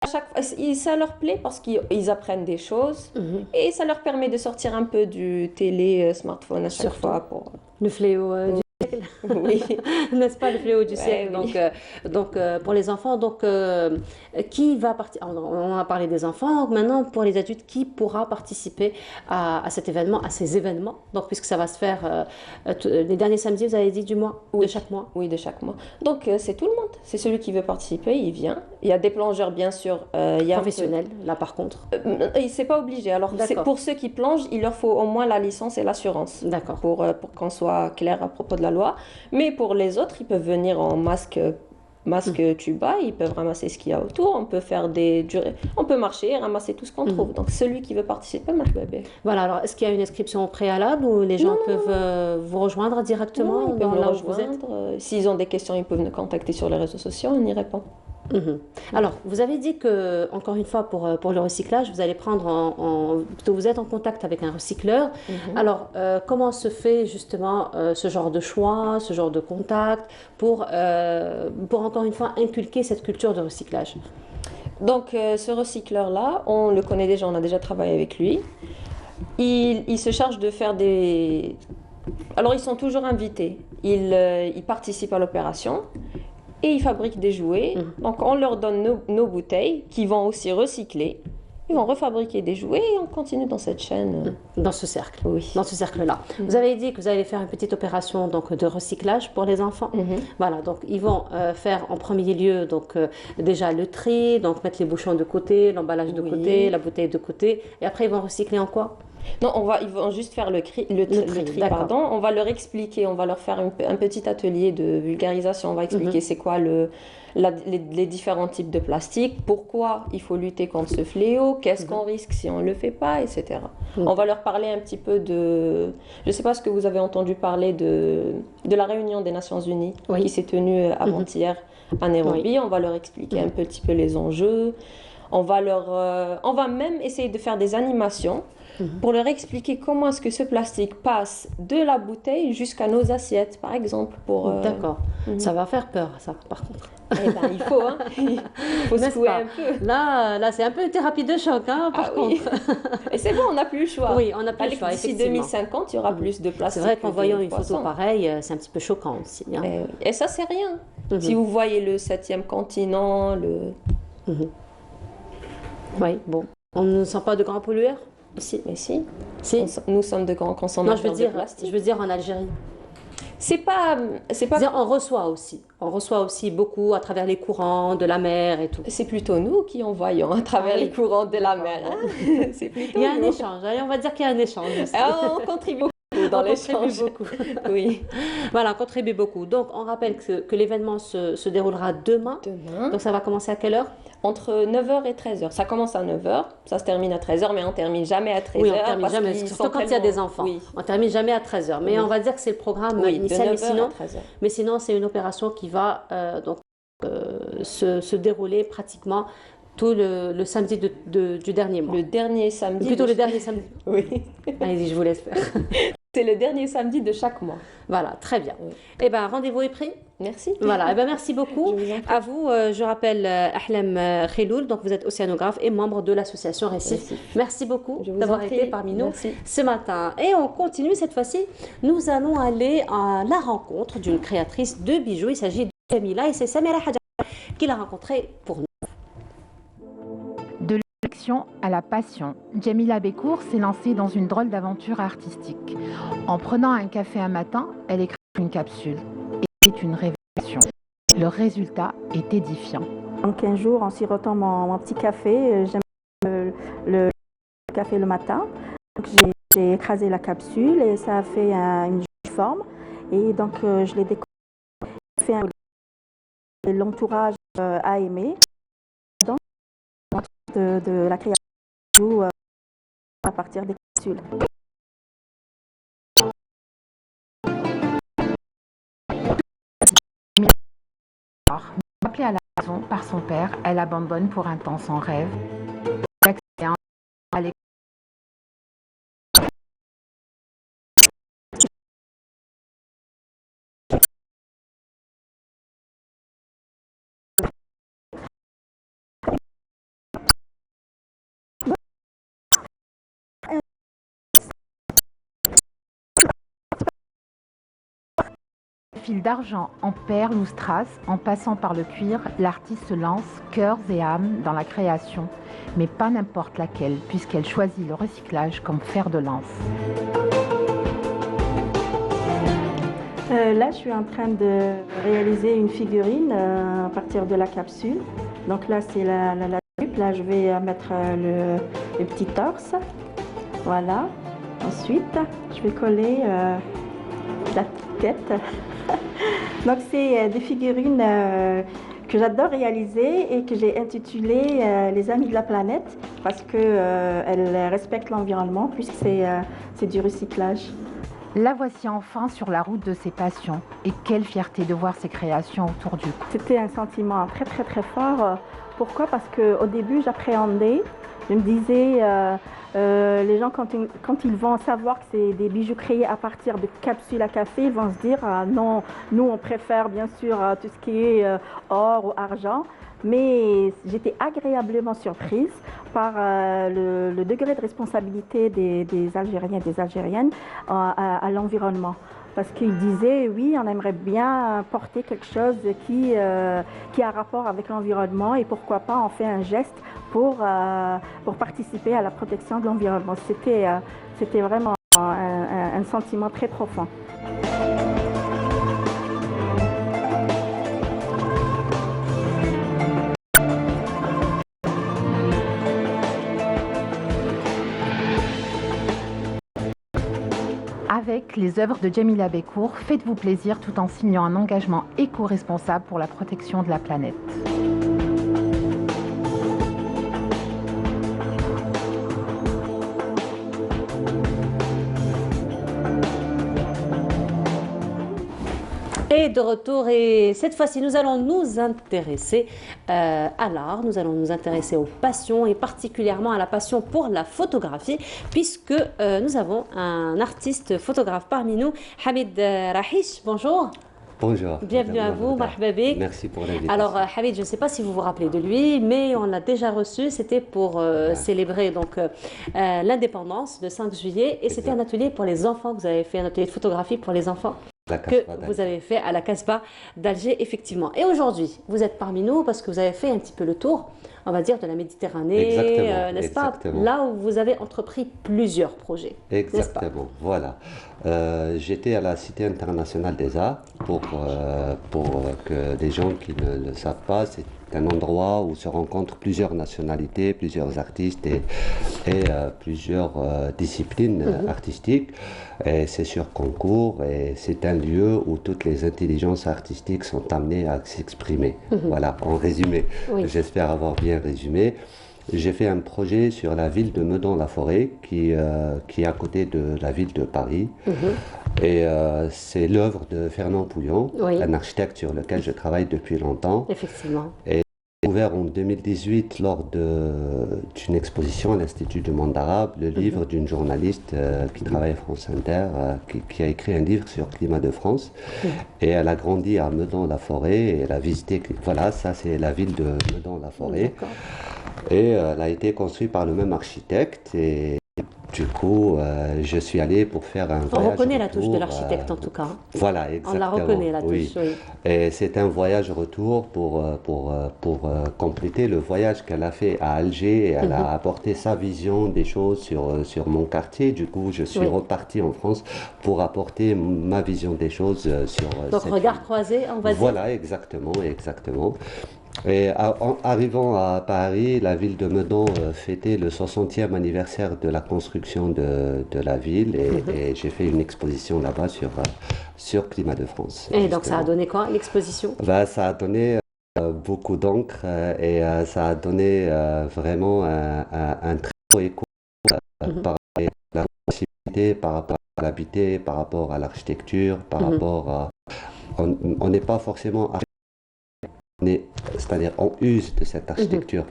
À chaque fois, ça leur plaît parce qu'ils apprennent des choses et ça leur permet de sortir un peu du smartphone à chaque fois. Pour... Le fléau du oui. N'est-ce pas, le fléau du siècle? Oui. Donc pour les enfants, qui va partir? On a parlé des enfants, maintenant pour les adultes, qui pourra participer à cet événement, à ces événements? Donc puisque ça va se faire les derniers samedis, vous avez dit du mois, de chaque mois? Oui, de chaque mois. Donc c'est tout le monde, c'est celui qui veut participer, il vient. Il y a des plongeurs bien sûr. Professionnels, là par contre? C'est pas obligé. Alors pour ceux qui plongent, il leur faut au moins la licence et l'assurance. D'accord. Pour qu'on soit clair à propos de la loi. Mais pour les autres, ils peuvent venir en masque tuba, ils peuvent ramasser ce qu'il y a autour, on peut faire on peut marcher, ramasser tout ce qu'on trouve. Donc celui qui veut participer, bébé. Voilà, alors est-ce qu'il y a une inscription préalable ou les gens peuvent vous rejoindre directement? Ils peuvent nous rejoindre. S'ils ont des questions, ils peuvent nous contacter sur les réseaux sociaux, on y répond. Alors, vous avez dit que, encore une fois, pour le recyclage, vous allez prendre vous êtes en contact avec un recycleur. Alors, comment se fait justement ce genre de choix, ce genre de contact pour encore une fois, inculquer cette culture de recyclage? Donc, ce recycleur-là, on le connaît déjà, on a déjà travaillé avec lui. Il se charge de faire des... Alors, ils sont toujours invités. Ils participent à l'opération. Et ils fabriquent des jouets. Donc, on leur donne nos bouteilles qui vont aussi recycler. Ils vont refabriquer des jouets et on continue dans cette chaîne. Dans ce cercle? Oui. Dans ce cercle-là. Vous avez dit que vous allez faire une petite opération donc, de recyclage pour les enfants. Voilà, donc ils vont faire en premier lieu donc, déjà le tri, donc mettre les bouchons de côté, l'emballage de côté, la bouteille de côté. Et après, ils vont recycler en quoi? Non, ils vont juste faire le tri, pardon. On va leur expliquer, on va leur faire un petit atelier de vulgarisation. On va expliquer c'est quoi les différents types de plastique, pourquoi il faut lutter contre ce fléau, qu'est-ce qu'on risque si on ne le fait pas, etc. On va leur parler un petit peu de... Je ne sais pas ce que vous avez entendu parler de la réunion des Nations Unies qui s'est tenue avant-hier à Nairobi. On va leur expliquer un petit peu les enjeux. On va même essayer de faire des animations pour leur expliquer comment est-ce que ce plastique passe de la bouteille jusqu'à nos assiettes, par exemple. D'accord. Ça va faire peur, ça, par contre. Eh ben, il faut, hein. Il faut secouer un peu. Là c'est un peu une thérapie de choc, hein, par contre. Et c'est bon, on n'a plus le choix. Oui, on n'a plus le choix, d'ici 2050, il y aura plus de plastique. C'est vrai qu'en voyant une photo pareille, c'est un petit peu choquant aussi. Hein. Et ça, c'est rien. Si vous voyez le 7e continent, Oui, bon. On ne sent pas de grands pollueurs ici? Mais si. Nous sommes de grands consommateurs de plastique. Je veux dire en Algérie. C'est pas... On reçoit aussi beaucoup à travers les courants de la mer et tout. C'est plutôt nous qui envoyons à travers les courants de la mer. Hein. C'est plutôt il y a un échange. Allez, on va dire qu'il y a un échange. On contribue beaucoup dans l'échange. Oui. Voilà, on contribue beaucoup. Donc, on rappelle que l'événement se déroulera demain. Donc, ça va commencer à quelle heure? Entre 9h et 13h. Ça commence à 9h, ça se termine à 13h, mais on termine jamais à 13h. Oui, on termine jamais, surtout quand il y a des enfants. Oui. On termine jamais à 13h. Mais on va dire que c'est le programme initial. Mais sinon, c'est une opération qui va se dérouler pratiquement tout le samedi du dernier mois. Le dernier samedi. Plutôt le dernier samedi. Oui. Allez-y, je vous laisse faire. C'est le dernier samedi de chaque mois. Voilà, très bien. Eh bien, rendez-vous est pris? Merci. Voilà, eh ben merci beaucoup à vous. Je rappelle Ahlem Khiloul, donc vous êtes océanographe et membre de l'association Récif. Merci beaucoup d'avoir été parmi nous ce matin. Et on continue cette fois-ci. Nous allons aller à la rencontre d'une créatrice de bijoux. Il s'agit de Jamila et c'est Samira Hadja qui l'a rencontrée pour nous. De l'affection à la passion, Jamila Bekour s'est lancée dans une drôle d'aventure artistique. En prenant un café un matin, elle écrit une capsule. Et c'est une révélation. Le résultat est édifiant. Donc un jour, en sirotant mon petit café, j'aime le café le matin. J'ai écrasé la capsule et ça a fait une jolie forme. Et donc je l'ai décoré. L'entourage a aimé. De la création à partir des capsules. Appelée à la maison par son père, elle abandonne pour un temps son rêve. Fil d'argent en perles ou strass, en passant par le cuir, l'artiste se lance cœurs et âme dans la création, mais pas n'importe laquelle, puisqu'elle choisit le recyclage comme fer de lance. Là, je suis en train de réaliser une figurine à partir de la capsule. Donc là, c'est la jupe. Là, je vais mettre le petit torse. Voilà. Ensuite, je vais coller la tête. Donc c'est des figurines que j'adore réaliser et que j'ai intitulées les amis de la planète parce qu'elles respectent l'environnement puisque c'est du recyclage. La voici enfin sur la route de ses passions. Et quelle fierté de voir ses créations autour du cou. C'était un sentiment très très très fort. Pourquoi? Parce qu'au début j'appréhendais. Je me disais, les gens quand ils vont savoir que c'est des bijoux créés à partir de capsules à café, ils vont se dire non, nous on préfère bien sûr tout ce qui est or ou argent. Mais j'étais agréablement surprise par le degré de responsabilité des Algériens et des Algériennes à l'environnement. Parce qu'ils disaient, oui, on aimerait bien porter quelque chose qui a rapport avec l'environnement et pourquoi pas on fait un geste pour participer à la protection de l'environnement. C'était vraiment un sentiment très profond. Avec les œuvres de Jamila Bekour, faites-vous plaisir tout en signant un engagement éco-responsable pour la protection de la planète. Et de retour, et cette fois-ci, nous allons nous intéresser à l'art, nous allons nous intéresser aux passions et particulièrement à la passion pour la photographie, puisque nous avons un artiste photographe parmi nous, Hamid Rahish. Bonjour. Bonjour. Bienvenue à vous, marhaba. Merci pour l'invitation. Alors Hamid, je ne sais pas si vous vous rappelez de lui, mais on l'a déjà reçu, c'était pour célébrer donc l'indépendance le 5 juillet et c'était un atelier pour les enfants, vous avez fait un atelier de photographie pour les enfants. Que vous avez fait à la Casbah d'Alger, effectivement. Et aujourd'hui, vous êtes parmi nous parce que vous avez fait un petit peu le tour, on va dire, de la Méditerranée, n'est-ce pas? Là où vous avez entrepris plusieurs projets. Exactement, voilà. J'étais à la Cité internationale des arts pour que les gens qui ne le savent pas, c'est un endroit où se rencontrent plusieurs nationalités, plusieurs artistes et plusieurs disciplines artistiques. Et c'est sur concours et c'est un lieu où toutes les intelligences artistiques sont amenées à s'exprimer. Voilà, en résumé. Oui. J'espère avoir bien résumé. J'ai fait un projet sur la ville de Meudon-la-Forêt qui est à côté de la ville de Paris. Et c'est l'œuvre de Fernand Pouillon, un architecte sur lequel je travaille depuis longtemps. Effectivement. Et ouvert en 2018 lors d'une exposition à l'Institut du monde arabe, le livre d'une journaliste qui travaille à France Inter, qui a écrit un livre sur le climat de France. Et elle a grandi à Meudon-la-Forêt et elle a visité, voilà, ça c'est la ville de Meudon-la-Forêt. Et elle a été construite par le même architecte. Et du coup, je suis allé pour faire un voyage. On reconnaît la touche de l'architecte en tout cas. Voilà, exactement. On la reconnaît la touche, oui. Et c'est un voyage retour pour compléter le voyage qu'elle a fait à Alger. Et elle a apporté sa vision des choses sur mon quartier. Du coup, je suis reparti en France pour apporter ma vision des choses sur. Donc, regard croisé, on va dire. Voilà, exactement, exactement. Et en arrivant à Paris, la ville de Meudon fêtait le 60e anniversaire de la construction de la ville et j'ai fait une exposition là-bas sur Climat de France. Et donc ça a donné quoi, l'exposition? Ça a donné beaucoup d'encre et ça a donné vraiment un très beau écho par rapport à la sensibilité, par rapport à l'habité, par rapport à l'architecture, par rapport à... On n'est pas forcément... C'est-à-dire on use de cette architecture.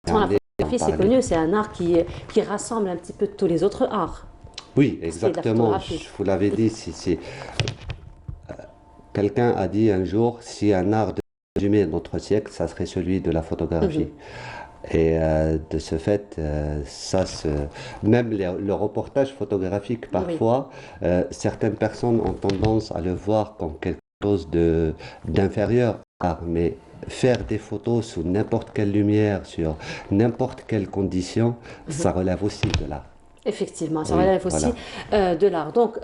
La photographie, c'est connu, c'est un art qui rassemble un petit peu tous les autres arts. Oui, exactement. Vous l'avez dit, quelqu'un a dit un jour, si un art de résumer notre siècle, ça serait celui de la photographie. Et de ce fait, même le reportage photographique, parfois, certaines personnes ont tendance à le voir comme quelque chose d'inférieur. Mais faire des photos sous n'importe quelle lumière, sur n'importe quelle condition, ça relève aussi de l'art. Effectivement, ça relève aussi de l'art. Donc,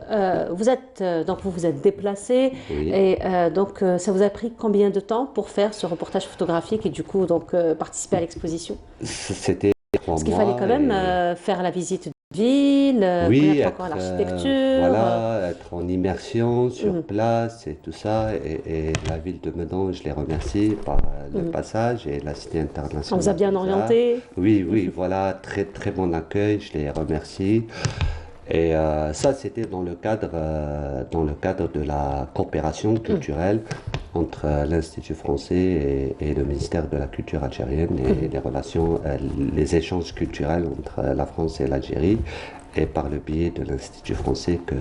vous vous êtes déplacé et donc ça vous a pris combien de temps pour faire ce reportage photographique et du coup donc participer à l'exposition? C'était 3 mois. Parce qu'il fallait quand même faire la visite de ville, connaître encore l'architecture. Voilà, être en immersion sur place et tout ça. Et la ville de Meudon, je les remercie par le passage et la Cité internationale. On vous a bien orienté. Oui, voilà, très très bon accueil, je les remercie. Et ça, c'était dans le cadre de la coopération culturelle entre l'Institut français et le ministère de la Culture algérienne et les relations, les échanges culturels entre la France et l'Algérie. Et par le biais de l'Institut français que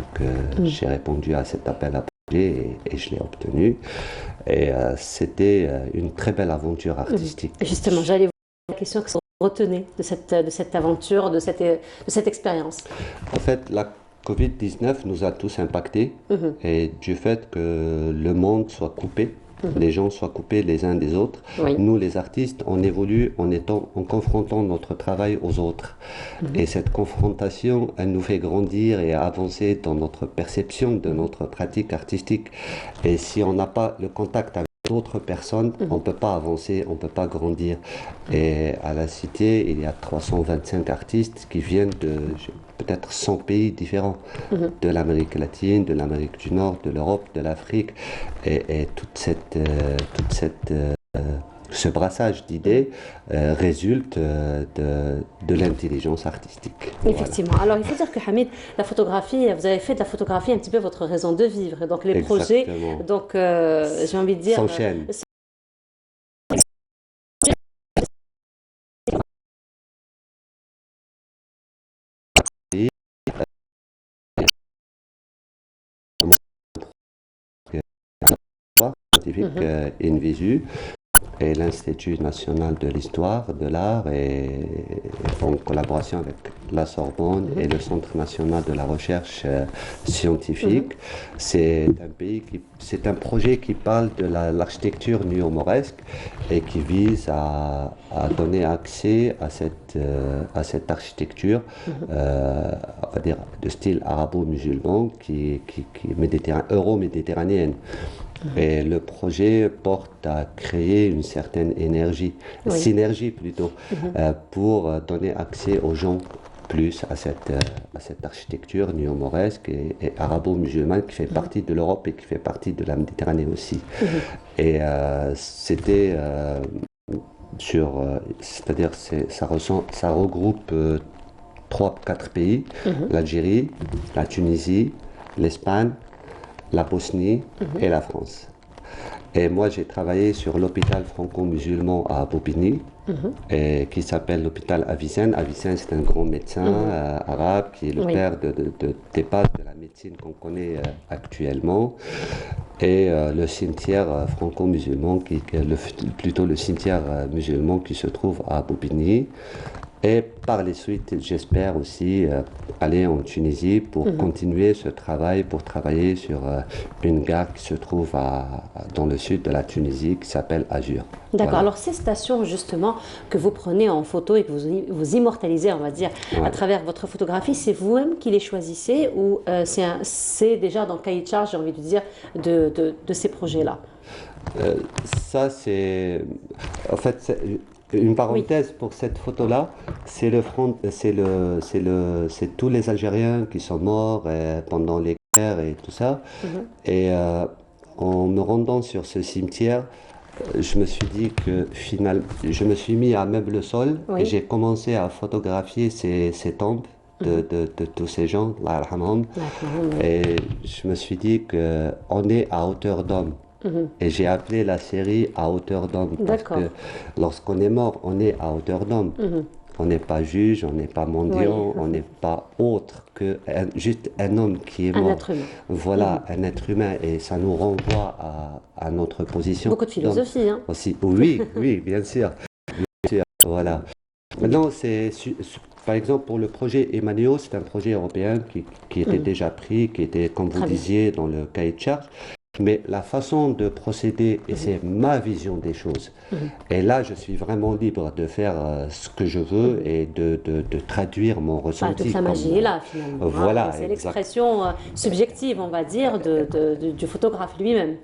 j'ai répondu à cet appel à projet et je l'ai obtenu. Et c'était une très belle aventure artistique. Justement, j'allais vous poser la question que vous retenez de cette aventure, de cette expérience. En fait, la Covid-19 nous a tous impactés et du fait que le monde soit coupé, les gens soient coupés les uns des autres, nous les artistes, on évolue en confrontant notre travail aux autres. Et cette confrontation, elle nous fait grandir et avancer dans notre perception de notre pratique artistique. Et si on n'a pas le contact avec d'autres personnes, on ne peut pas avancer, on ne peut pas grandir. Et à la Cité, il y a 325 artistes qui viennent de peut-être 100 pays différents, de l'Amérique latine, de l'Amérique du Nord, de l'Europe, de l'Afrique. Et ce brassage d'idées résulte de l'intelligence artistique. Effectivement. Voilà. Alors, il faut dire que Hamid, la photographie, vous avez fait de la photographie un petit peu votre raison de vivre. Donc, les projets, donc, j'ai envie de dire... s'enchaînent. Scientifique INVISU et l'Institut national de l'histoire de l'art et en collaboration avec la Sorbonne et le Centre national de la recherche scientifique. C'est un projet qui parle de l'architecture néo-mauresque et qui vise à donner accès à cette architecture, on va dire de style arabo-musulman qui est euro-méditerranéenne. Et le projet porte à créer une certaine synergie plutôt, pour donner accès aux gens plus à cette architecture néo-mauresque et arabo-musulmane qui fait partie de l'Europe et qui fait partie de la Méditerranée aussi. Et c'était c'est-à-dire ça regroupe 3-4 pays, l'Algérie, la Tunisie, l'Espagne, la Bosnie et la France. Et moi, j'ai travaillé sur l'hôpital franco-musulman à Bobigny, et qui s'appelle l'hôpital Avicenne. Avicenne, c'est un grand médecin arabe qui est le père des bases de la médecine qu'on connaît actuellement. Et le cimetière franco-musulman, plutôt le cimetière musulman qui se trouve à Bobigny. Et par la suite, j'espère aussi aller en Tunisie pour continuer ce travail, pour travailler sur une gare qui se trouve dans le sud de la Tunisie qui s'appelle Azur. D'accord, Voilà. alors ces stations justement que vous prenez en photo et que vous immortalisez, on va dire, à travers votre photographie, c'est vous-même qui les choisissez ou c'est déjà dans le cahier de charge, j'ai envie de dire, de ces projets-là? Ça, c'est... En fait, une parenthèse pour cette photo-là, c'est tous les Algériens qui sont morts pendant les guerres et tout ça. Et en me rendant sur ce cimetière, je me suis dit que finalement, je me suis mis à même le sol et j'ai commencé à photographier ces tombes de tous ces gens, Allah yarhamhum. Et je me suis dit qu'on est à hauteur d'homme. Et j'ai appelé la série À hauteur d'homme parce que lorsqu'on est mort, on est à hauteur d'homme. On n'est pas juge, on n'est pas mendiant, on n'est pas autre que juste un homme qui est mort. Un être humain. Voilà, un être humain. Et ça nous renvoie à notre position. Beaucoup de philosophie, hein. Aussi. Oui, oui, bien sûr. Bien sûr, voilà. Maintenant, par exemple, pour le projet Emmanuel, c'est un projet européen qui était déjà pris, qui était, comme vous disiez, dans le cahier de charge. Mais la façon de procéder, et c'est ma vision des choses, et là je suis vraiment libre de faire ce que je veux et de traduire mon ressenti. Toute la magie est là finalement. Voilà, c'est l'expression subjective, on va dire, du photographe lui-même.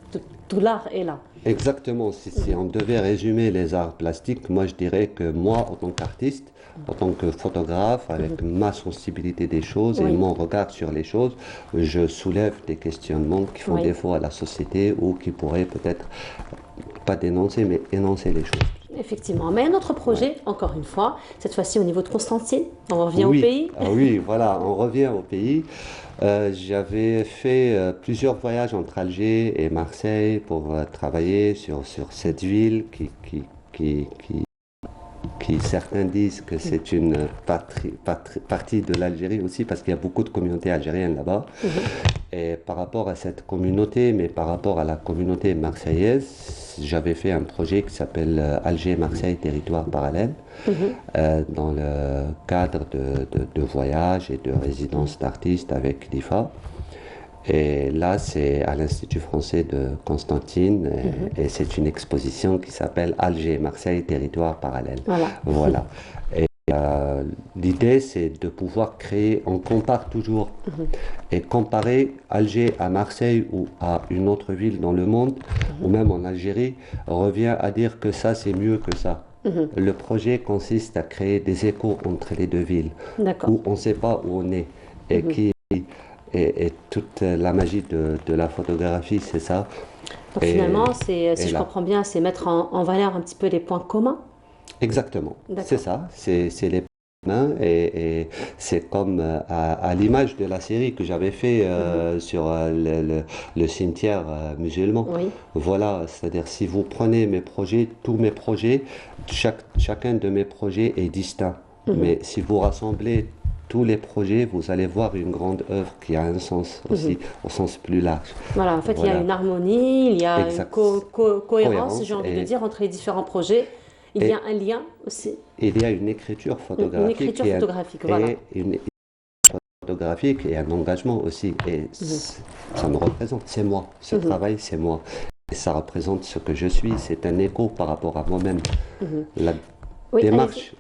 Tout l'art est là. Exactement. Si on devait résumer les arts plastiques, moi je dirais que moi, en tant qu'artiste, en tant que photographe, avec ma sensibilité des choses et mon regard sur les choses, je soulève des questionnements qui font défaut à la société ou qui pourraient peut-être, pas dénoncer, mais énoncer les choses. Effectivement. Mais un autre projet, encore une fois, cette fois-ci au niveau de Constantine, on revient au pays. Oui, voilà, on revient au pays. J'avais fait plusieurs voyages entre Alger et Marseille pour travailler sur cette ville qui certains disent que c'est une partie de l'Algérie aussi parce qu'il y a beaucoup de communautés algériennes là-bas. Et par rapport à cette communauté, mais par rapport à la communauté marseillaise, j'avais fait un projet qui s'appelle Alger-Marseille Territoire Parallèle dans le cadre de voyages et de résidences d'artistes avec l'IFA. Et là, c'est à l'Institut français de Constantine et c'est une exposition qui s'appelle Alger-Marseille Territoire Parallèle. Voilà. Et l'idée, c'est de pouvoir créer, on compare toujours, et comparer Alger à Marseille ou à une autre ville dans le monde, ou même en Algérie, revient à dire que ça, c'est mieux que ça. Le projet consiste à créer des échos entre les deux villes, où on ne sait pas où on est, et toute la magie de la photographie, c'est ça. Donc finalement, si je comprends bien, c'est mettre en valeur un petit peu les points communs. Exactement, c'est ça, c'est les points communs et c'est comme à l'image de la série que j'avais fait sur le cimetière musulman. Voilà, c'est-à-dire si vous prenez mes projets, tous mes projets, chacun de mes projets est distinct. Mais si vous rassemblez tous les projets, vous allez voir une grande œuvre qui a un sens aussi, au sens plus large. Voilà, en fait, il y a une harmonie, il y a une cohérence, j'ai envie de dire, entre les différents projets. Il y a un lien aussi. Il y a une écriture photographique. Une écriture photographique, voilà. Une photographique et un engagement aussi. Et ça me représente, c'est moi. Ce travail, c'est moi. Et ça représente ce que je suis. C'est un écho par rapport à moi-même.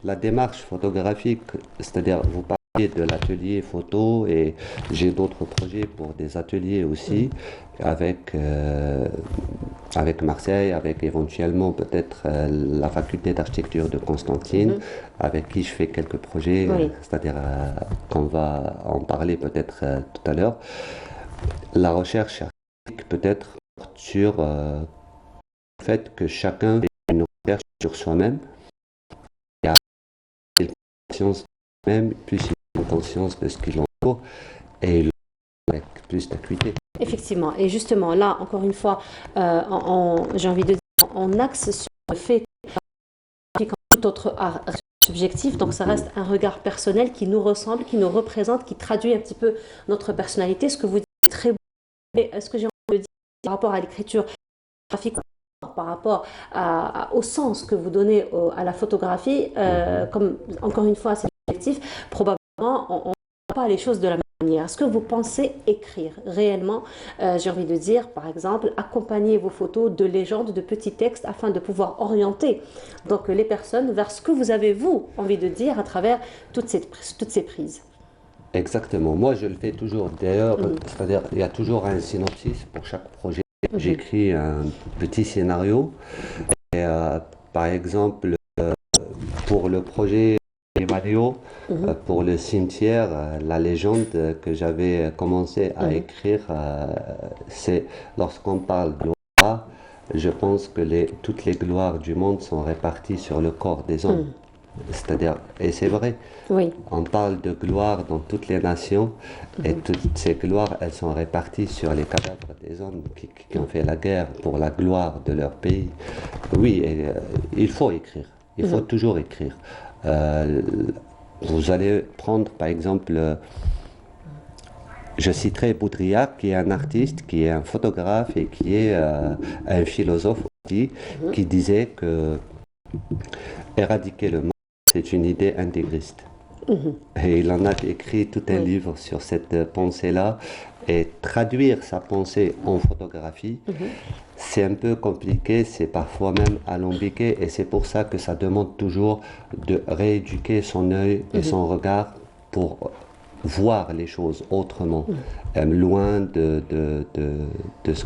La démarche photographique, c'est-à-dire vous parlez de l'atelier photo et j'ai d'autres projets pour des ateliers aussi avec Marseille, avec éventuellement peut-être la faculté d'architecture de Constantine avec qui je fais quelques projets, c'est-à-dire qu'on va en parler peut-être tout à l'heure. La recherche artistique peut-être sur le fait que chacun fait une recherche sur soi-même. Il y a une conscience même, plus une conscience de ce qu'il en faut et avec plus d'acuité. Effectivement. Et justement, là, encore une fois, j'ai envie de dire, on axe sur le fait que tout autre art reste subjectif, donc ça reste un regard personnel qui nous ressemble, qui nous représente, qui traduit un petit peu notre personnalité. Ce que vous dites est très beau. Et ce que j'ai envie de dire par rapport à l'écriture graphique, par rapport au sens que vous donnez à la photographie, comme encore une fois c'est subjectif, probablement on ne voit pas les choses de la même manière. Est-ce que vous pensez écrire réellement, j'ai envie de dire par exemple, accompagner vos photos de légendes, de petits textes afin de pouvoir orienter donc les personnes vers ce que vous avez vous envie de dire à travers toutes ces prises? Exactement, moi je le fais toujours. D'ailleurs, c'est-à-dire il y a toujours un synopsis pour chaque projet. J'écris un petit scénario. Et, par exemple, pour le projet Emmanuel, pour le cimetière, la légende que j'avais commencé à écrire, c'est lorsqu'on parle de gloire, je pense que toutes les gloires du monde sont réparties sur le corps des hommes. C'est-à-dire, et c'est vrai, on parle de gloire dans toutes les nations et toutes ces gloires, elles sont réparties sur les cadavres des hommes qui ont fait la guerre pour la gloire de leur pays. Oui, et, il faut écrire, il faut toujours écrire. Vous allez prendre par exemple, je citerai Baudrillard qui est un artiste, qui est un photographe et qui est un philosophe aussi, qui disait que éradiquer le mal, c'est une idée intégriste. Et il en a écrit tout un livre sur cette pensée-là. Et traduire sa pensée en photographie, c'est un peu compliqué, c'est parfois même alambiqué. Et c'est pour ça que ça demande toujours de rééduquer son œil et son regard pour voir les choses autrement, loin de ce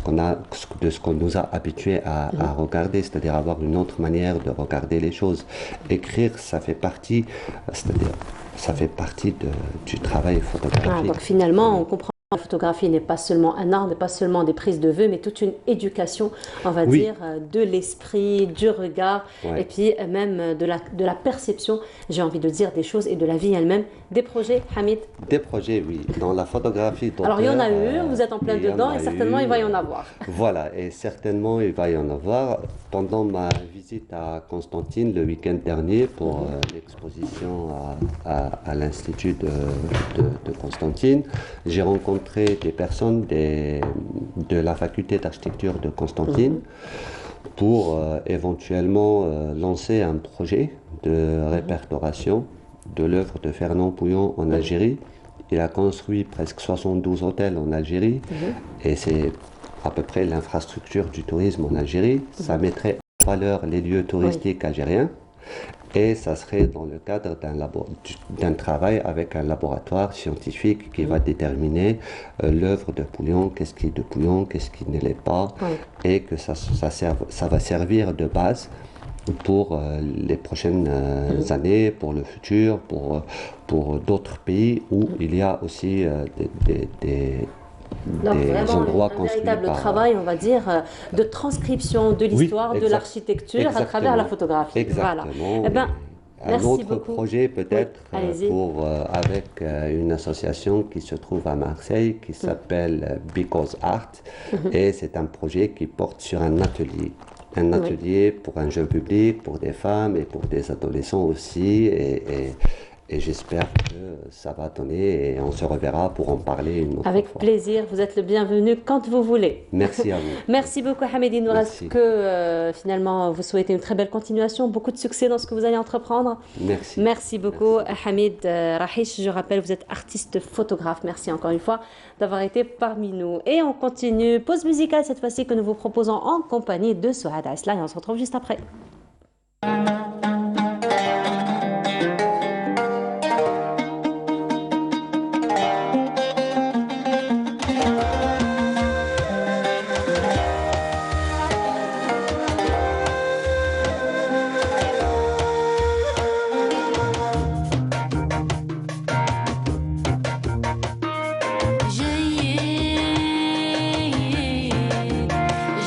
qu'on nous a habitués à regarder, c'est-à-dire avoir une autre manière de regarder les choses. Écrire, ça fait partie, c'est-à-dire ça fait partie du travail photographique. Donc finalement, on comprend que la photographie n'est pas seulement un art, n'est pas seulement des prises de vue, mais toute une éducation, on va dire, de l'esprit, du regard, et puis même de la perception, j'ai envie de dire, des choses et de la vie elle-même. Des projets, Hamid? Des projets, oui. Dans la photographie d'auteur, alors il y en a eu, vous êtes en plein dedans, et certainement il va y en avoir. Voilà, et certainement il va y en avoir. Pendant ma visite à Constantine le week-end dernier pour l'exposition à l'Institut de Constantine, j'ai rencontré des personnes de la faculté d'architecture de Constantine pour éventuellement lancer un projet de répertoration de l'œuvre de Fernand Pouillon en Algérie. Il a construit presque 72 hôtels en Algérie et c'est à peu près l'infrastructure du tourisme en Algérie. Ça mettrait en valeur les lieux touristiques algériens et ça serait dans le cadre d'un travail avec un laboratoire scientifique qui va déterminer l'œuvre de Pouillon, qu'est-ce qui est de Pouillon, qu'est-ce qui ne l'est pas, et que ça va servir de base pour les prochaines années, pour le futur, pour d'autres pays où il y a aussi donc des vraiment endroits un véritable travail, on va dire, de transcription de l'histoire, de l'architecture à travers la photographie. Exactement. Voilà. Eh ben, un autre projet peut-être avec une association qui se trouve à Marseille qui s'appelle Because Art et c'est un projet qui porte sur un atelier. Un atelier pour un jeune public, pour des femmes et pour des adolescents aussi. Et j'espère que ça va donner et on se reverra pour en parler une autre fois. Avec plaisir, vous êtes le bienvenu quand vous voulez. Merci à vous. Merci beaucoup Hamid. Il nous reste que finalement vous souhaitez une très belle continuation, beaucoup de succès dans ce que vous allez entreprendre. Merci. Merci beaucoup Hamid Rahish. Je rappelle, vous êtes artiste photographe. Merci encore une fois d'avoir été parmi nous. Et on continue, pause musicale cette fois-ci que nous vous proposons en compagnie de Souad Asla et on se retrouve juste après.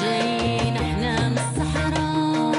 جايين احنا من الصحراء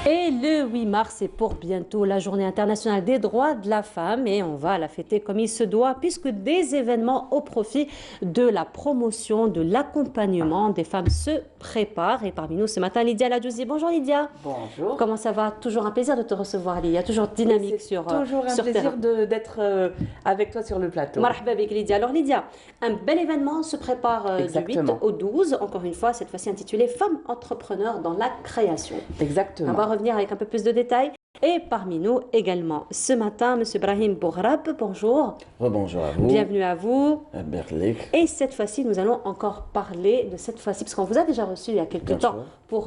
Et le 8 mars, c'est pour bientôt la journée internationale des droits de la femme et on va la fêter comme il se doit puisque des événements au profit de la promotion, de l'accompagnement des femmes se préparent. Et parmi nous ce matin, Lydia Ladjouzi. Bonjour Lydia. Bonjour. Comment ça va? Toujours un plaisir de te recevoir Lydia, toujours dynamique sur terrain. Toujours un plaisir d'être avec toi sur le plateau. Marhaba avec Lydia. Alors Lydia, un bel événement se prépare du 8 au 12, encore une fois, cette fois-ci intitulé Femmes entrepreneurs dans la création. Exactement. On va revenir avec un peu plus de détails. Et parmi nous également, ce matin, M. Brahim Bourrab, bonjour. Rebonjour à vous. Bienvenue à vous. Berlik. Et cette fois-ci, nous allons encore parler de cette fois-ci, parce qu'on vous a déjà reçu il y a quelques temps pour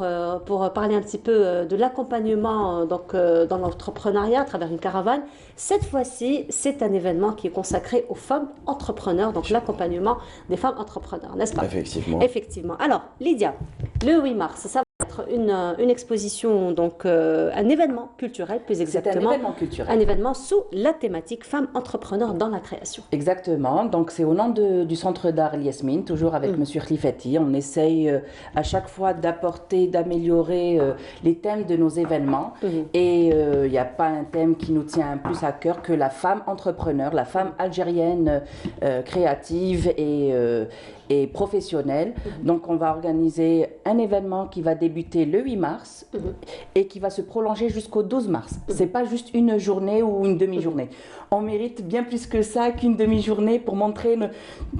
parler un petit peu de l'accompagnement dans l'entrepreneuriat à travers une caravane. Cette fois-ci, c'est un événement qui est consacré aux femmes entrepreneurs, donc l'accompagnement des femmes entrepreneurs, n'est-ce pas? Effectivement. Effectivement. Alors, Lydia, le 8 mars, ça va être une exposition, donc un événement culturel, plus exactement. C'est un événement culturel. Un événement sous la thématique femmes entrepreneurs dans la création. Exactement. Donc, c'est au nom du Centre d'art Yasmine, toujours avec M. Khlifati. On essaye à chaque fois d'apporter, d'améliorer les thèmes de nos événements. Et il n'y a pas un thème qui nous tient plus à cœur que la femme entrepreneur, la femme algérienne créative et professionnelle. Donc, on va organiser un événement qui va débuter le 8 mars et qui va se prolonger jusqu'au 12 mars. C'est pas juste une journée ou une demi-journée. On mérite bien plus que ça qu'une demi-journée pour montrer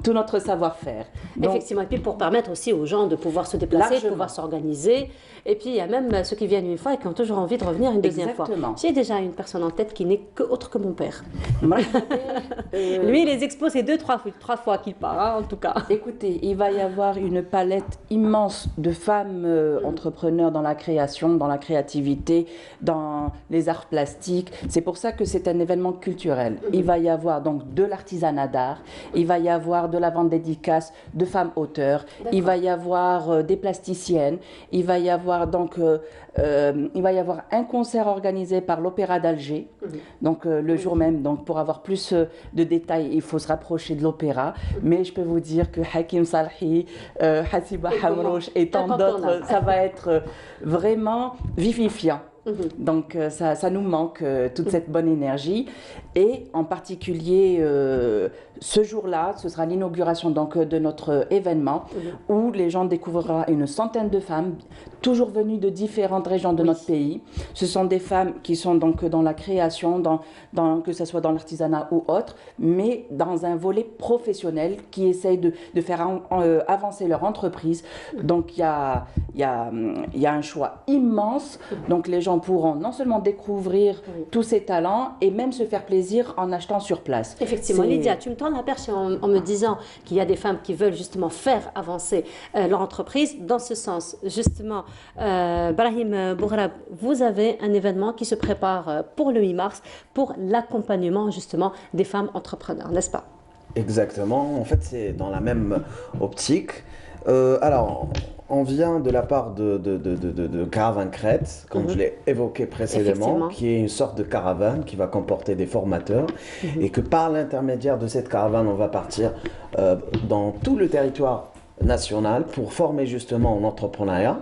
tout notre savoir-faire. Effectivement, et puis pour permettre aussi aux gens de pouvoir se déplacer, de pouvoir s'organiser. Et puis il y a même ceux qui viennent une fois et qui ont toujours envie de revenir une deuxième fois. J'ai déjà une personne en tête qui n'est autre que mon père. Lui, les expos, c'est 2-3 fois qu'il part, hein, en tout cas. Écoutez, il va y avoir une palette immense de femmes entrepreneurs dans la création, dans la créativité, dans les arts plastiques. C'est pour ça que c'est un événement culturel. Il va y avoir donc de l'artisanat d'art, il va y avoir de la vente dédicace de femmes auteurs, il va y avoir des plasticiennes, il va y avoir donc un concert organisé par l'Opéra d'Alger, donc le jour même. Donc pour avoir plus de détails, il faut se rapprocher de l'opéra. Mais je peux vous dire que Hakim Salhi, Hasiba Hamrouche et tant d'autres, ça va être vraiment vivifiant. Donc ça nous manque toute cette bonne énergie et en particulier ce jour-là, ce sera l'inauguration donc de notre événement où les gens découvriront une centaine de femmes toujours venues de différentes régions de notre pays. Ce sont des femmes qui sont donc dans la création, que ce soit dans l'artisanat ou autre, mais dans un volet professionnel qui essaye de faire avancer leur entreprise. Donc il y a un choix immense. Donc les gens pourront non seulement découvrir tous ces talents et même se faire plaisir en achetant sur place. Effectivement, Lydia, tu me tends la perche en me disant qu'il y a des femmes qui veulent justement faire avancer leur entreprise. Dans ce sens, justement, Brahim Bourrab, vous avez un événement qui se prépare pour le 8 mars pour l'accompagnement justement des femmes entrepreneurs, n'est-ce pas? Exactement, en fait c'est dans la même optique. Alors, on vient de la part de Caravane Crète, comme je l'ai évoqué précédemment, qui est une sorte de caravane qui va comporter des formateurs et que par l'intermédiaire de cette caravane, on va partir dans tout le territoire national pour former justement en entrepreneuriat.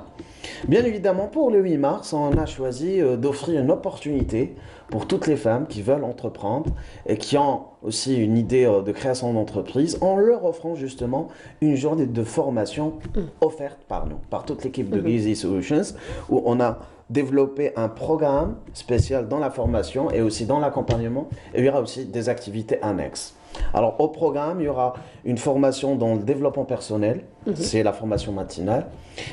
Bien évidemment, pour le 8 mars, on a choisi d'offrir une opportunité pour toutes les femmes qui veulent entreprendre et qui ont aussi une idée de création d'entreprise, en leur offrant justement une journée de formation offerte par nous, par toute l'équipe de Gizy Solutions, où on a développé un programme spécial dans la formation et aussi dans l'accompagnement, et il y aura aussi des activités annexes. Alors au programme, il y aura une formation dans le développement personnel, c'est la formation matinale,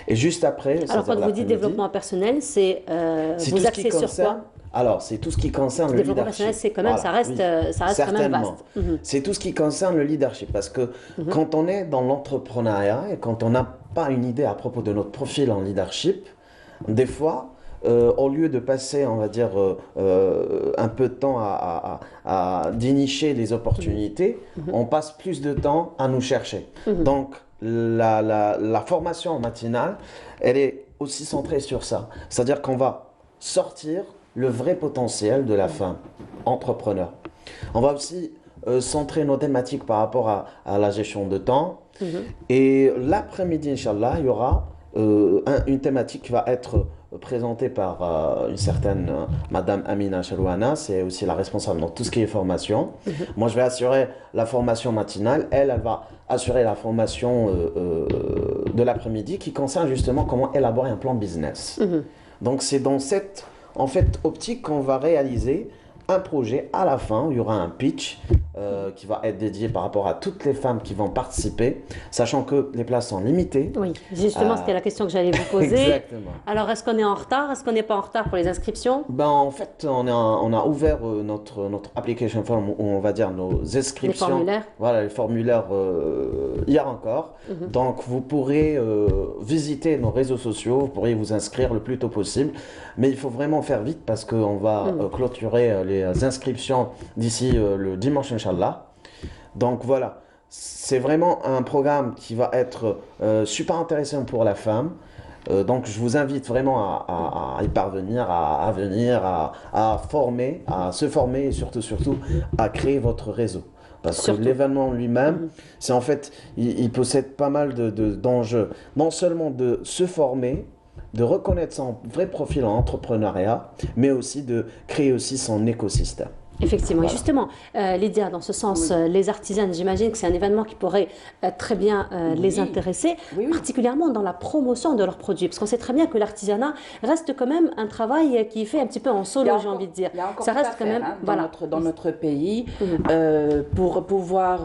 et juste après... Alors quand vous dites développement personnel, c'est vous axez sur quoi? Alors, c'est tout ce qui concerne le développement leadership. personnel, c'est quand même, ça reste quand même vaste. C'est tout ce qui concerne le leadership, parce que quand on est dans l'entrepreneuriat et quand on n'a pas une idée à propos de notre profil en leadership, des fois, au lieu de passer, on va dire, un peu de temps à dénicher les opportunités, on passe plus de temps à nous chercher. Donc, la formation matinale, elle est aussi centrée sur ça. C'est-à-dire qu'on va sortir le vrai potentiel de la femme entrepreneur. On va aussi centrer nos thématiques par rapport à la gestion de temps. Et l'après-midi, Inch'Allah, il y aura une thématique qui va être présenté par une certaine Madame Amina Chalouana, c'est aussi la responsable dans tout ce qui est formation. Moi, je vais assurer la formation matinale, elle va assurer la formation de l'après-midi qui concerne justement comment élaborer un plan business. Donc c'est dans cette optique qu'on va réaliser un projet à la fin, il y aura un pitch qui va être dédié par rapport à toutes les femmes qui vont participer, sachant que les places sont limitées. Oui, justement, c'était la question que j'allais vous poser. Exactement. Alors, est-ce qu'on est en retard? Est-ce qu'on n'est pas en retard pour les inscriptions? Ben, en fait, on a ouvert notre application form, où on va dire nos inscriptions. Les formulaires. Voilà, les formulaires hier encore. Donc, vous pourrez visiter nos réseaux sociaux, vous pourrez vous inscrire le plus tôt possible. Mais il faut vraiment faire vite parce qu'on va clôturer les inscriptions d'ici le dimanche, Inch'Allah. Donc voilà, c'est vraiment un programme qui va être super intéressant pour la femme. Donc je vous invite vraiment à y parvenir, à venir, à se former et surtout à créer votre réseau. Parce que l'événement lui-même, c'est en fait, il possède pas mal d'enjeux. Non seulement de se former, de reconnaître son vrai profil en entrepreneuriat, mais aussi de créer aussi son écosystème. Effectivement. Voilà. Et justement, Lydia, dans ce sens, les artisanes, j'imagine que c'est un événement qui pourrait très bien les intéresser, particulièrement dans la promotion de leurs produits. Parce qu'on sait très bien que l'artisanat reste quand même un travail qui est fait un petit peu en solo, j'ai envie de dire. Ça reste quand même dans notre pays pour pouvoir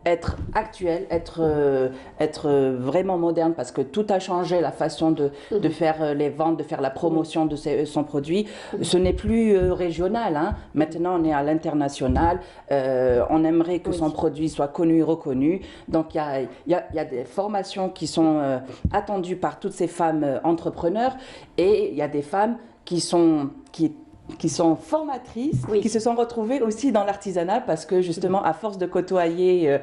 être actuel, être vraiment moderne, parce que tout a changé, la façon de faire les ventes, de faire la promotion de son produit. Ce n'est plus régional. Hein. Maintenant, on est à l'international. On aimerait que son produit soit connu et reconnu. Donc, il y a des formations qui sont attendues par toutes ces femmes entrepreneurs, et il y a des femmes qui sont formatrices, qui se sont retrouvées aussi dans l'artisanat parce que justement, à force de côtoyer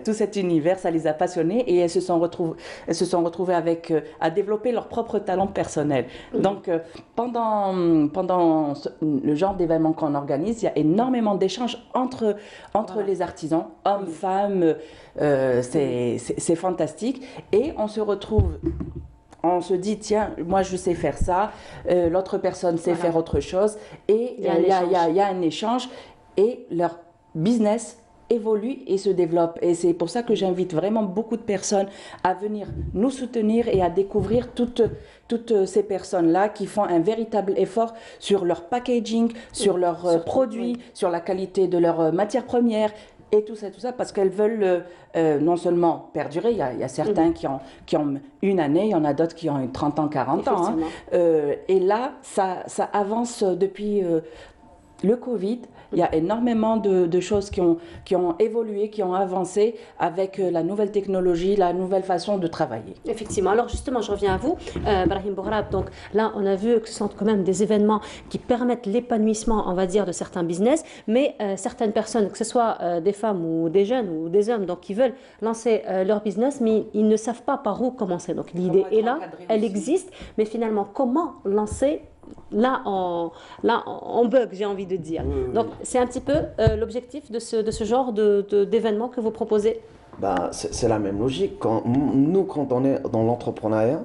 tout cet univers, ça les a passionnées et elles se sont retrouvées à développer leur propre talent personnel. Donc, pendant le genre d'événement qu'on organise, il y a énormément d'échanges entre les artisans, hommes, femmes, c'est fantastique. Et on se retrouve... On se dit, tiens, moi je sais faire ça, l'autre personne sait faire autre chose, et il y a un échange, et leur business évolue et se développe. Et c'est pour ça que j'invite vraiment beaucoup de personnes à venir nous soutenir et à découvrir toutes ces personnes-là qui font un véritable effort sur leur packaging, sur leurs produits, sur la qualité de leurs matières premières, et tout ça, parce qu'elles veulent non seulement perdurer, il y a certains qui ont une année, il y en a d'autres qui ont 30 ans, 40 ans. Hein. Et là, ça avance depuis le Covid. Il y a énormément de choses qui ont évolué, qui ont avancé avec la nouvelle technologie, la nouvelle façon de travailler. Effectivement. Alors justement, je reviens à vous, Brahim Bourab. Donc là, on a vu que ce sont quand même des événements qui permettent l'épanouissement, on va dire, de certains business, mais certaines personnes, que ce soit des femmes ou des jeunes ou des hommes, donc qui veulent lancer leur business, mais ils ne savent pas par où commencer. Donc l'idée est là, elle existe, mais finalement, comment lancer? Là, on bug, j'ai envie de dire. Donc, c'est un petit peu l'objectif de ce genre d'événement que vous proposez. Bah, c'est la même logique. Quand on est dans l'entrepreneuriat,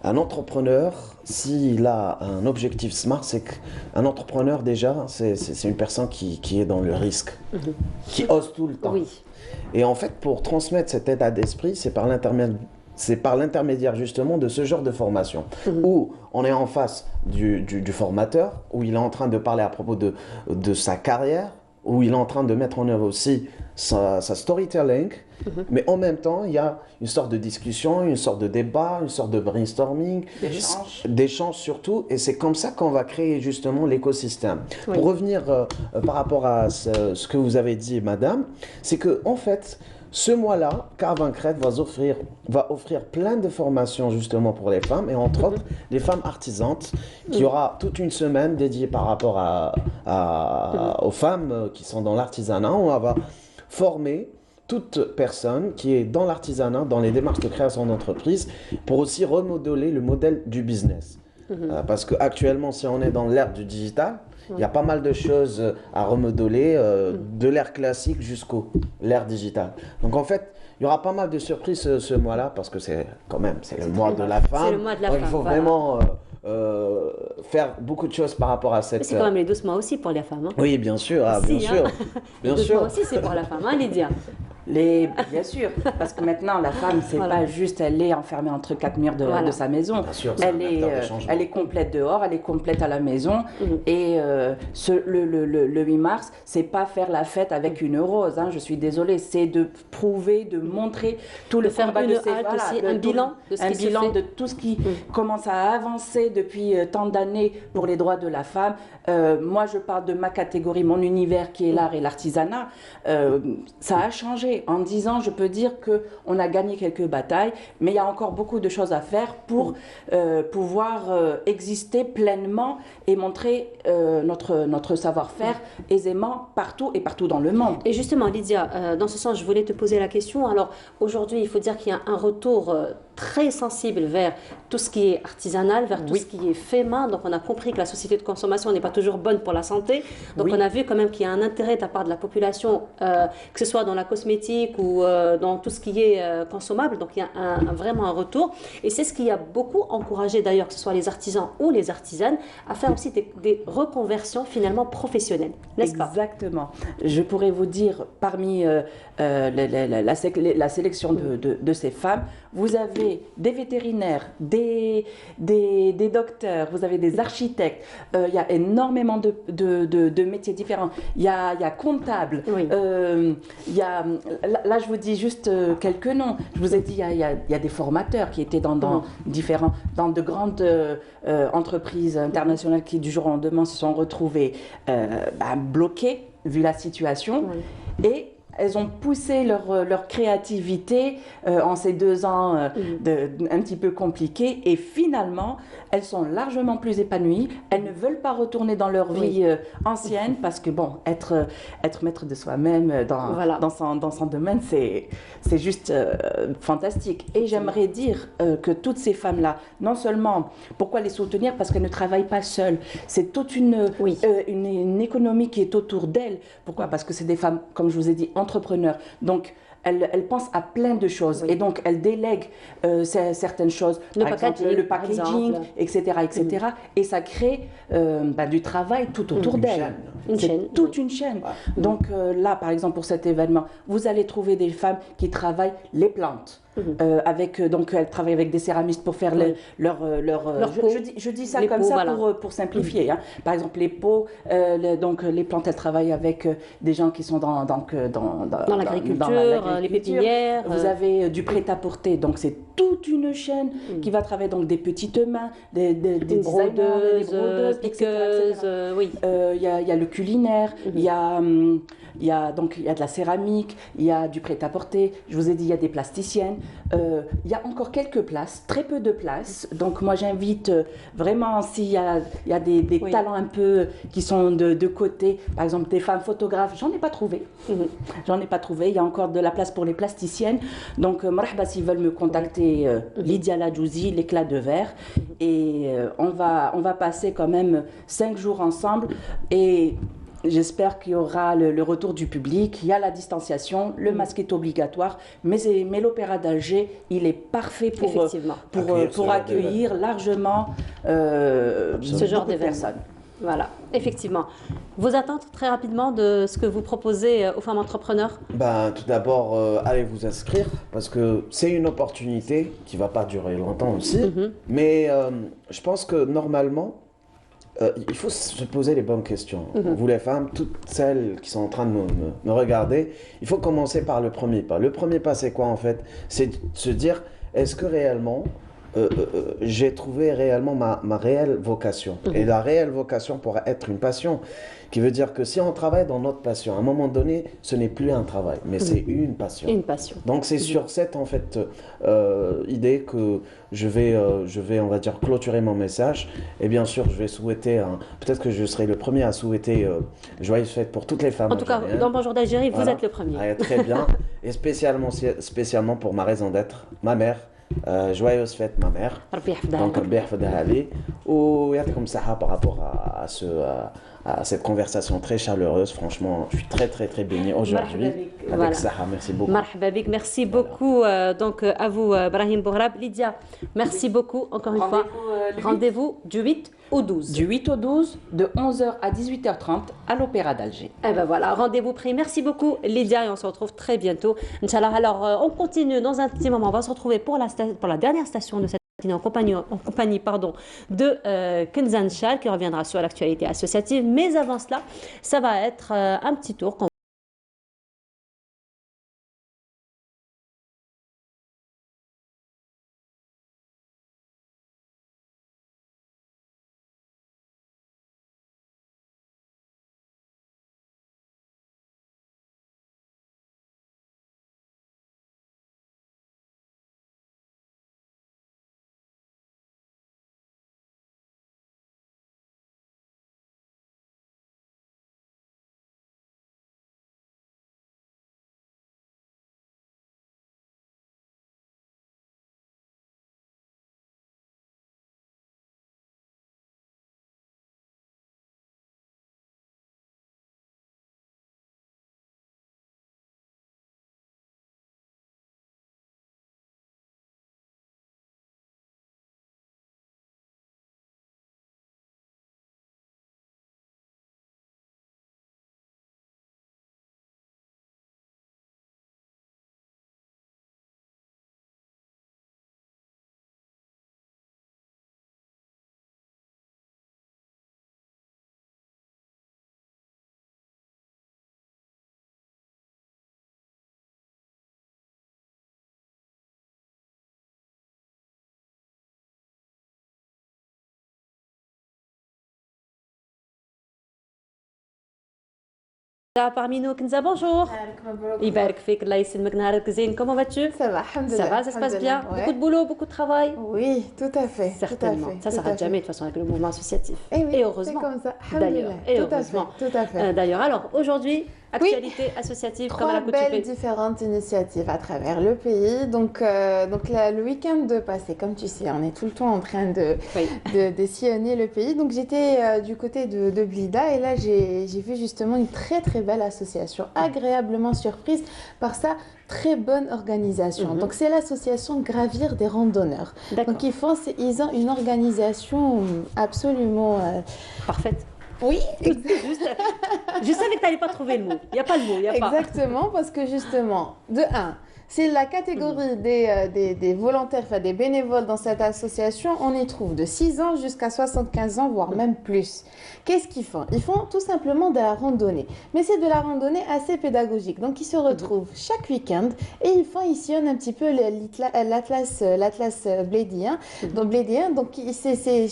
un entrepreneur, s'il a un objectif SMART, c'est qu'un entrepreneur, déjà, c'est une personne qui est dans le risque, qui ose tout le temps. Oui. Et en fait, pour transmettre cet état d'esprit, c'est par l'intermédiaire justement de ce genre de formation, où on est en face du formateur, où il est en train de parler à propos de sa carrière, où il est en train de mettre en œuvre aussi sa storytelling, mais en même temps, il y a une sorte de discussion, une sorte de débat, une sorte de brainstorming, d'échange surtout, et c'est comme ça qu'on va créer justement l'écosystème. Oui. Pour revenir par rapport à ce que vous avez dit, madame, c'est que en fait, ce mois-là, Caravan Crête va offrir plein de formations justement pour les femmes, et entre autres les femmes artisantes, qui aura toute une semaine dédiée par rapport aux femmes qui sont dans l'artisanat. On va former toute personne qui est dans l'artisanat, dans les démarches de création d'entreprise, pour aussi remodeler le modèle du business. Parce qu'actuellement, si on est dans l'ère du digital, il y a pas mal de choses à remodeler, de l'ère classique jusqu'au l'ère digitale. Donc en fait, il y aura pas mal de surprises ce mois-là, parce que c'est le mois de la femme. C'est le mois de la femme. Il faut vraiment faire beaucoup de choses par rapport à cette... Mais c'est quand même les doucements aussi pour les femmes. Hein. Oui, bien sûr, bien sûr. Bien sûr. aussi, c'est pour la femme, hein, Lydia. Bien sûr, parce que maintenant la femme, c'est pas juste elle est enfermée entre quatre murs de sa maison. Bien sûr, elle est complète dehors, elle est complète à la maison. Et le 8 mars, c'est pas faire la fête avec une rose. Hein, je suis désolée, c'est de prouver, de montrer tout le combat de ces un bilan de tout ce qui commence à avancer depuis tant d'années pour les droits de la femme. Moi, je parle de ma catégorie, mon univers qui est l'art et l'artisanat. Ça a changé. En 10 ans, je peux dire qu'on a gagné quelques batailles, mais il y a encore beaucoup de choses à faire pour pouvoir exister pleinement et montrer notre savoir-faire aisément partout et partout dans le monde. Et justement, Lydia, dans ce sens, je voulais te poser la question. Alors, aujourd'hui, il faut dire qu'il y a un retour très sensible vers tout ce qui est artisanal, vers tout ce qui est fait main. Donc, on a compris que la société de consommation n'est pas toujours bonne pour la santé. Donc, on a vu quand même qu'il y a un intérêt de la part de la population, que ce soit dans la cosmétique ou dans tout ce qui est consommable. Donc, il y a vraiment un retour. Et c'est ce qui a beaucoup encouragé, d'ailleurs, que ce soit les artisans ou les artisanes, à faire aussi des reconversions finalement professionnelles, n'est-ce pas? Exactement. Je pourrais vous dire, parmi la sélection de ces femmes, vous avez des vétérinaires, des docteurs, vous avez des architectes, il y a énormément de métiers différents. Il y a comptable, il y a, là je vous dis juste quelques noms. Je vous ai dit, il y a des formateurs qui étaient dans de grandes entreprises internationales qui du jour au lendemain se sont retrouvées bloquées vu la situation. Et elles ont poussé leur créativité en ces 2 ans un petit peu compliqués et finalement, elles sont largement plus épanouies. Elles ne veulent pas retourner dans leur vie ancienne parce que bon, être maître de soi-même dans son domaine, c'est juste fantastique. Et j'aimerais dire que toutes ces femmes-là, non seulement, pourquoi les soutenir? Parce qu'elles ne travaillent pas seules. C'est toute une économie qui est autour d'elles. Pourquoi? Parce que c'est des femmes, comme je vous ai dit, entrepreneurs. Donc, elles pensent à plein de choses et donc elles délèguent certaines choses, par exemple le packaging, etc. Et ça crée du travail tout autour d'elles. C'est toute une chaîne. Donc là, par exemple, pour cet événement, vous allez trouver des femmes qui travaillent les plantes. Donc elles travaillent avec des céramistes pour faire leur je dis ça comme ça pour simplifier. Hein. Par exemple, les pots, donc les plantes, elles travaillent avec des gens qui sont dans l'agriculture, les pépinières. Vous avez du prêt-à-porter, donc c'est toute une chaîne qui va travailler donc des petites mains, des brodeuses, piqueuses. Il y a le culinaire, il y a de la céramique, il y a du prêt-à-porter. Je vous ai dit, il y a des plasticiennes. Il y a encore quelques places, très peu de places. Donc moi j'invite vraiment, s'il y a des talents un peu qui sont de côté, par exemple des femmes photographes, j'en ai pas trouvé. J'en ai pas trouvé. Il y a encore de la place pour les plasticiennes. Donc marhaba s'ils veulent me contacter, Lydia Ladjouzi, l'éclat de verre. Et on va passer quand même 5 jours ensemble et j'espère qu'il y aura le retour du public. Il y a la distanciation, le masque est obligatoire, mais l'Opéra d'Alger, il est parfait pour accueillir largement ce genre de personnes. Voilà, effectivement. Vos attentes très rapidement de ce que vous proposez aux femmes entrepreneurs? Tout d'abord, allez vous inscrire parce que c'est une opportunité qui ne va pas durer longtemps aussi. Mais je pense que normalement, il faut se poser les bonnes questions. Vous les femmes, toutes celles qui sont en train de me regarder, il faut commencer par le premier pas. Le premier pas, c'est quoi en fait? C'est de se dire, est-ce que réellement, j'ai trouvé réellement ma réelle vocation? Et la réelle vocation pourra être une passion, qui veut dire que si on travaille dans notre passion, à un moment donné, ce n'est plus un travail, mais c'est une passion. Une passion. Donc c'est sur cette en fait idée que je vais, on va dire, clôturer mon message. Et bien sûr, je vais souhaiter, peut-être que je serai le premier à souhaiter joyeuses fêtes pour toutes les femmes. En tout cas, dans Bonjour d'Algérie, vous êtes le premier. Très bien. Et spécialement pour ma raison d'être, ma mère. Joyeuse fête ma mère. Donc Rabbi yahfadha li. Ou yatikum saha par rapport à à cette conversation très chaleureuse. Franchement, je suis très très très béni aujourd'hui avec Saha. Merci beaucoup. Marhaba bik. Merci beaucoup donc à vous Brahim Bohrab. Lydia, merci beaucoup encore une fois. Rendez-vous du 8 au 12. Du 8 au 12, de 11h à 18h30 à l'Opéra d'Alger. Eh ben voilà, rendez-vous pris. Merci beaucoup Lydia et on se retrouve très bientôt. Inch'Allah, alors on continue dans un petit moment. On va se retrouver pour la dernière station de cette en compagnie de Kenzan Chal qui reviendra sur l'actualité associative. Mais avant cela, ça va être un petit tour. Parmi nous, Kenza, bonjour. Ibarak Fik, Allah Yisselmek Naharek Zine. Comment vas-tu? Ça va, alhamdoulilah. Ça va, ça se passe bien? Ouais. Beaucoup de boulot, beaucoup de travail? Oui, tout à fait. Certainement. Ça ne s'arrête jamais de toute façon avec le mouvement associatif. Et, oui, et heureusement. c'est comme ça. D'ailleurs. Et heureusement. Tout à fait. D'ailleurs, alors aujourd'hui, actualité associative comme à la coutume. Belles différentes initiatives à travers le pays. Donc le week-end passé, comme tu sais, on est tout le temps en train de sillonner le pays. Donc j'étais du côté de Blida et là j'ai vu justement une très très belle association, agréablement surprise par sa très bonne organisation. Donc c'est l'association Gravir des randonneurs. Donc ils ont une organisation absolument parfaite. Oui, juste. Je savais que tu n'allais pas trouver le mot. Il n'y a pas le mot. Exactement, parce que justement, de 1, c'est la catégorie des volontaires, enfin des bénévoles dans cette association. On y trouve de 6 ans jusqu'à 75 ans, voire même plus. Qu'est-ce qu'ils font? Ils font tout simplement de la randonnée. Mais c'est de la randonnée assez pédagogique. Donc, ils se retrouvent chaque week-end et ils sillonnent un petit peu l'Atlas blédien. Donc, c'est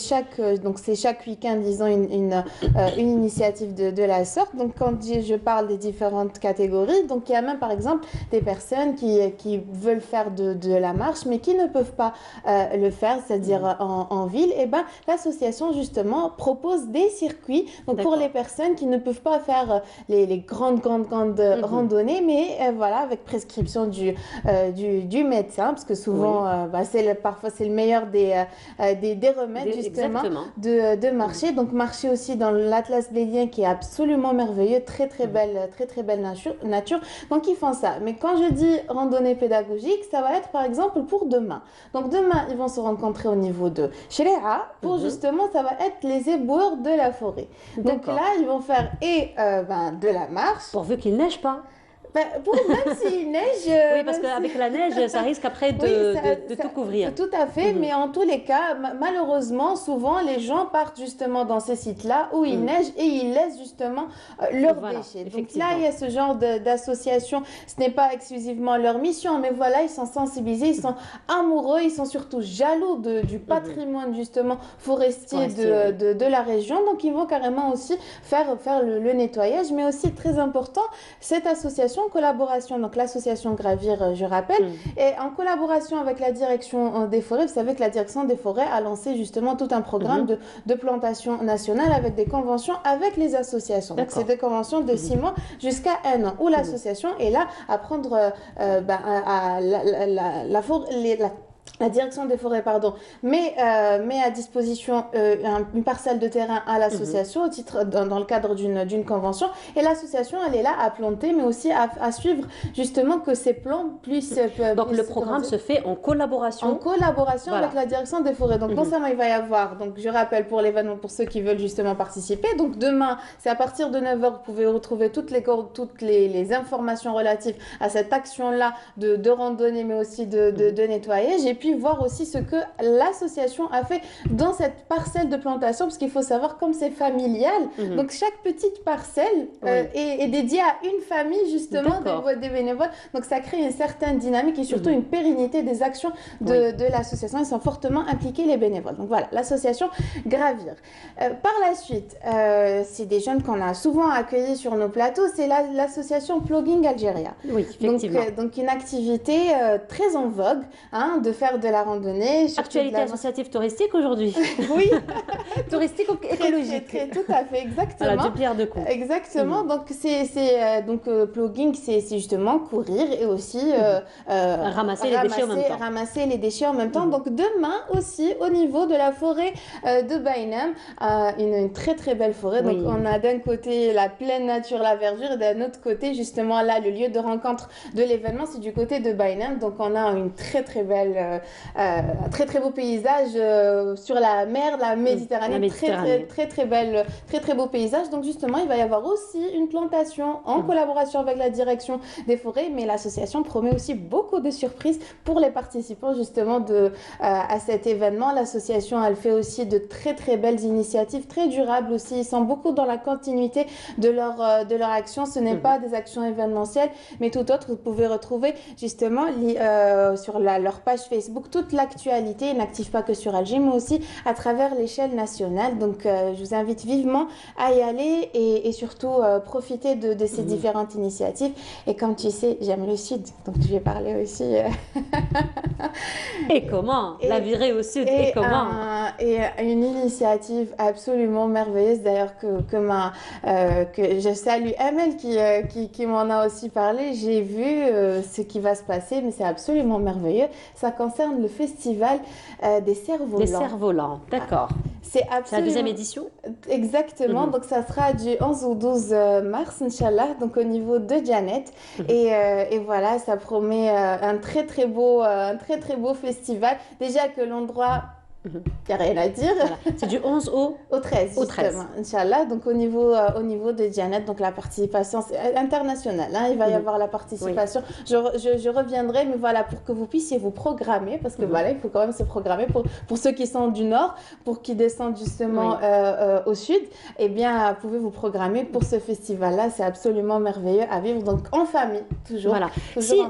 chaque week-end, ils ont une initiative de la sorte. Donc, quand je parle des différentes catégories, donc il y a même par exemple des personnes qui veulent faire de la marche, mais qui ne peuvent pas le faire, c'est-à-dire en ville. Et ben, l'association justement propose des circuits. Donc pour les personnes qui ne peuvent pas faire les grandes randonnées, mais voilà, avec prescription du médecin, parce que souvent, parfois c'est le meilleur des remèdes justement de marcher. Donc marcher aussi dans l'Atlas blédien qui est absolument merveilleux, très très belle nature. Donc ils font ça. Mais quand je dis randonnée pédagogique, ça va être par exemple pour demain. Donc demain, ils vont se rencontrer au niveau de Shreha pour justement, ça va être les éboueurs de la forêt. Donc là, ils vont faire de la marche. Pourvu qu'il neige pas. Même s'il neige... oui, parce qu'avec la neige, ça risque après de tout couvrir. Tout à fait, mais en tous les cas, malheureusement, souvent, les gens partent justement dans ces sites-là où il neige et ils laissent justement leurs déchets. Donc là, il y a ce genre d'association. Ce n'est pas exclusivement leur mission, mais voilà, ils sont sensibilisés, ils sont amoureux, ils sont surtout jaloux du patrimoine justement forestier de la région. Donc, ils vont carrément aussi faire le nettoyage, mais aussi très important, cette association en collaboration, donc l'association Gravir, je rappelle, et en collaboration avec la direction des forêts. Vous savez que la direction des forêts a lancé justement tout un programme de plantation nationale avec des conventions avec les associations. Donc c'est des conventions de 6 mois jusqu'à 1 an, où l'association est là à prendre la direction des forêts, pardon, met à disposition une parcelle de terrain à l'association au titre dans le cadre d'une convention, et l'association elle est là à planter mais aussi à suivre justement que ces plants puissent donc le programme se fait en collaboration avec la direction des forêts. Donc non seulement il va y avoir, donc je rappelle pour l'événement, pour ceux qui veulent justement participer, donc demain c'est à partir de 9h, vous pouvez retrouver toutes les informations relatives à cette action là de randonnée mais aussi de nettoyage, et puis voir aussi ce que l'association a fait dans cette parcelle de plantation, parce qu'il faut savoir comme c'est familial, donc chaque petite parcelle est dédiée à une famille justement des bénévoles, donc ça crée une certaine dynamique et surtout une pérennité des actions de l'association. Ils sont fortement impliqués les bénévoles. Donc voilà, l'association Gravir. Par la suite, c'est des jeunes qu'on a souvent accueillis sur nos plateaux, c'est l'association Plogging Algeria. Oui, effectivement. Donc une activité très en vogue, de faire de la randonnée. Actualité associative touristique aujourd'hui. Oui. Touristique ou écologique. Tout à fait, exactement. Voilà, deux pierres deux coups. Exactement. Donc plogging, c'est justement courir et aussi ramasser les déchets en même temps. Ramasser les déchets en même temps. Donc demain aussi, au niveau de la forêt de Bainam, une très très belle forêt. Donc on a d'un côté la pleine nature, la verdure, et d'un autre côté justement là le lieu de rencontre de l'événement, c'est du côté de Bainam. Donc on a une très très belle, très très beau paysage sur la mer, la Méditerranée, très beau paysage. Donc justement il va y avoir aussi une plantation en collaboration avec la direction des forêts, mais l'association promet aussi beaucoup de surprises pour les participants justement à cet événement. L'association elle fait aussi de très très belles initiatives, très durables aussi. Ils sont beaucoup dans la continuité de leur action. Ce n'est pas des actions événementielles, mais tout autre. Vous pouvez retrouver justement sur leur page Facebook toute l'actualité. Ils n'activent pas que sur Alger, mais aussi à travers l'échelle nationale. Donc je vous invite vivement à y aller et surtout profiter de ces différentes initiatives. Et comme tu sais, j'aime le Sud, donc je vais parler aussi. Et comment la virée au Sud, et comment et une initiative absolument merveilleuse d'ailleurs que je salue Amel qui m'en a aussi parlé. J'ai vu ce qui va se passer, mais c'est absolument merveilleux. Ça concerne le festival des cerfs-volants. Des cerfs-volants, d'accord. C'est absolument... la deuxième édition. Exactement, donc ça sera du 11 au 12 mars, Inch'Allah, donc au niveau de Janet. Et voilà, ça promet un très très beau festival. Déjà que l'endroit... Il n'y a rien à dire. Voilà. C'est du 11 au 13. Au 13. Inch'Allah. Donc, au niveau de Janet, donc la participation internationale. Il va y avoir la participation. Je reviendrai, mais voilà, pour que vous puissiez vous programmer, parce que voilà, il faut quand même se programmer pour ceux qui sont du nord, pour qui descendent justement au sud. Eh bien, vous pouvez vous programmer pour ce festival-là. C'est absolument merveilleux à vivre. Donc, en famille, toujours. Voilà.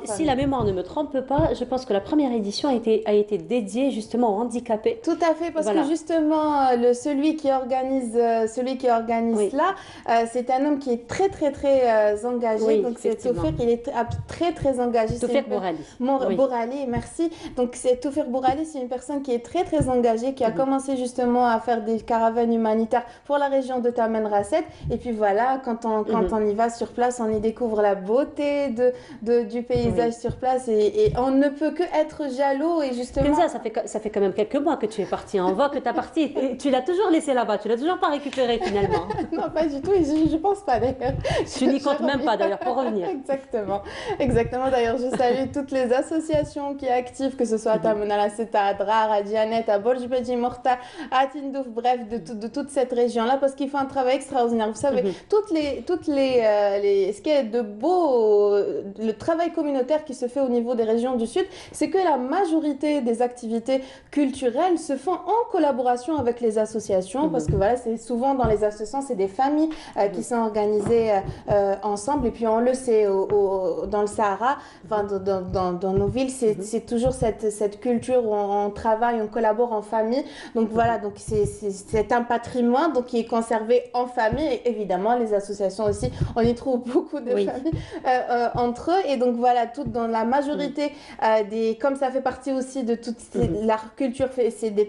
Si la mémoire ne me trompe pas, je pense que la première édition a été dédiée justement aux handicapés. Tout à fait, parce que justement, celui qui organise là, c'est un homme qui est très très très engagé. Donc c'est Toufir, il est très très engagé. Toufir Bourali. Bourali, merci. Donc c'est Toufir Bourali, c'est une personne qui est très très engagée, qui a commencé justement à faire des caravanes humanitaires pour la région de Taman Rasset. Et puis voilà, quand on y va sur place, on y découvre la beauté du paysage sur place, et on ne peut que être jaloux. Et justement, Kenza, ça fait quand même quelques mois que tu es partie en vogue, que tu as parti, et tu l'as toujours laissé là-bas, tu l'as toujours pas récupéré finalement. Non, pas du tout, et je pense pas d'ailleurs. Tu n'y comptes même pas d'ailleurs pour revenir. Exactement, d'ailleurs je salue toutes les associations qui sont actives, que ce soit à Taman Rasset, à Adrar, à Dianet, à Borj Beji Morta, à Tindouf, bref, de toute cette région-là, parce qu'ils font un travail extraordinaire. Vous savez, ce qui est de beau, le travail communautaire qui se fait au niveau des régions du Sud, c'est que la majorité des activités culturelles se font en collaboration avec les associations, parce que voilà, c'est souvent dans les associations, c'est des familles qui sont organisées ensemble, et puis on le sait, dans le Sahara, enfin, dans nos villes, c'est toujours cette culture où on travaille, on collabore en famille. Donc voilà, donc c'est un patrimoine donc, qui est conservé en famille, et évidemment les associations aussi, on y trouve beaucoup de familles entre eux, et donc voilà, dans la majorité comme ça fait partie aussi de toute la culture,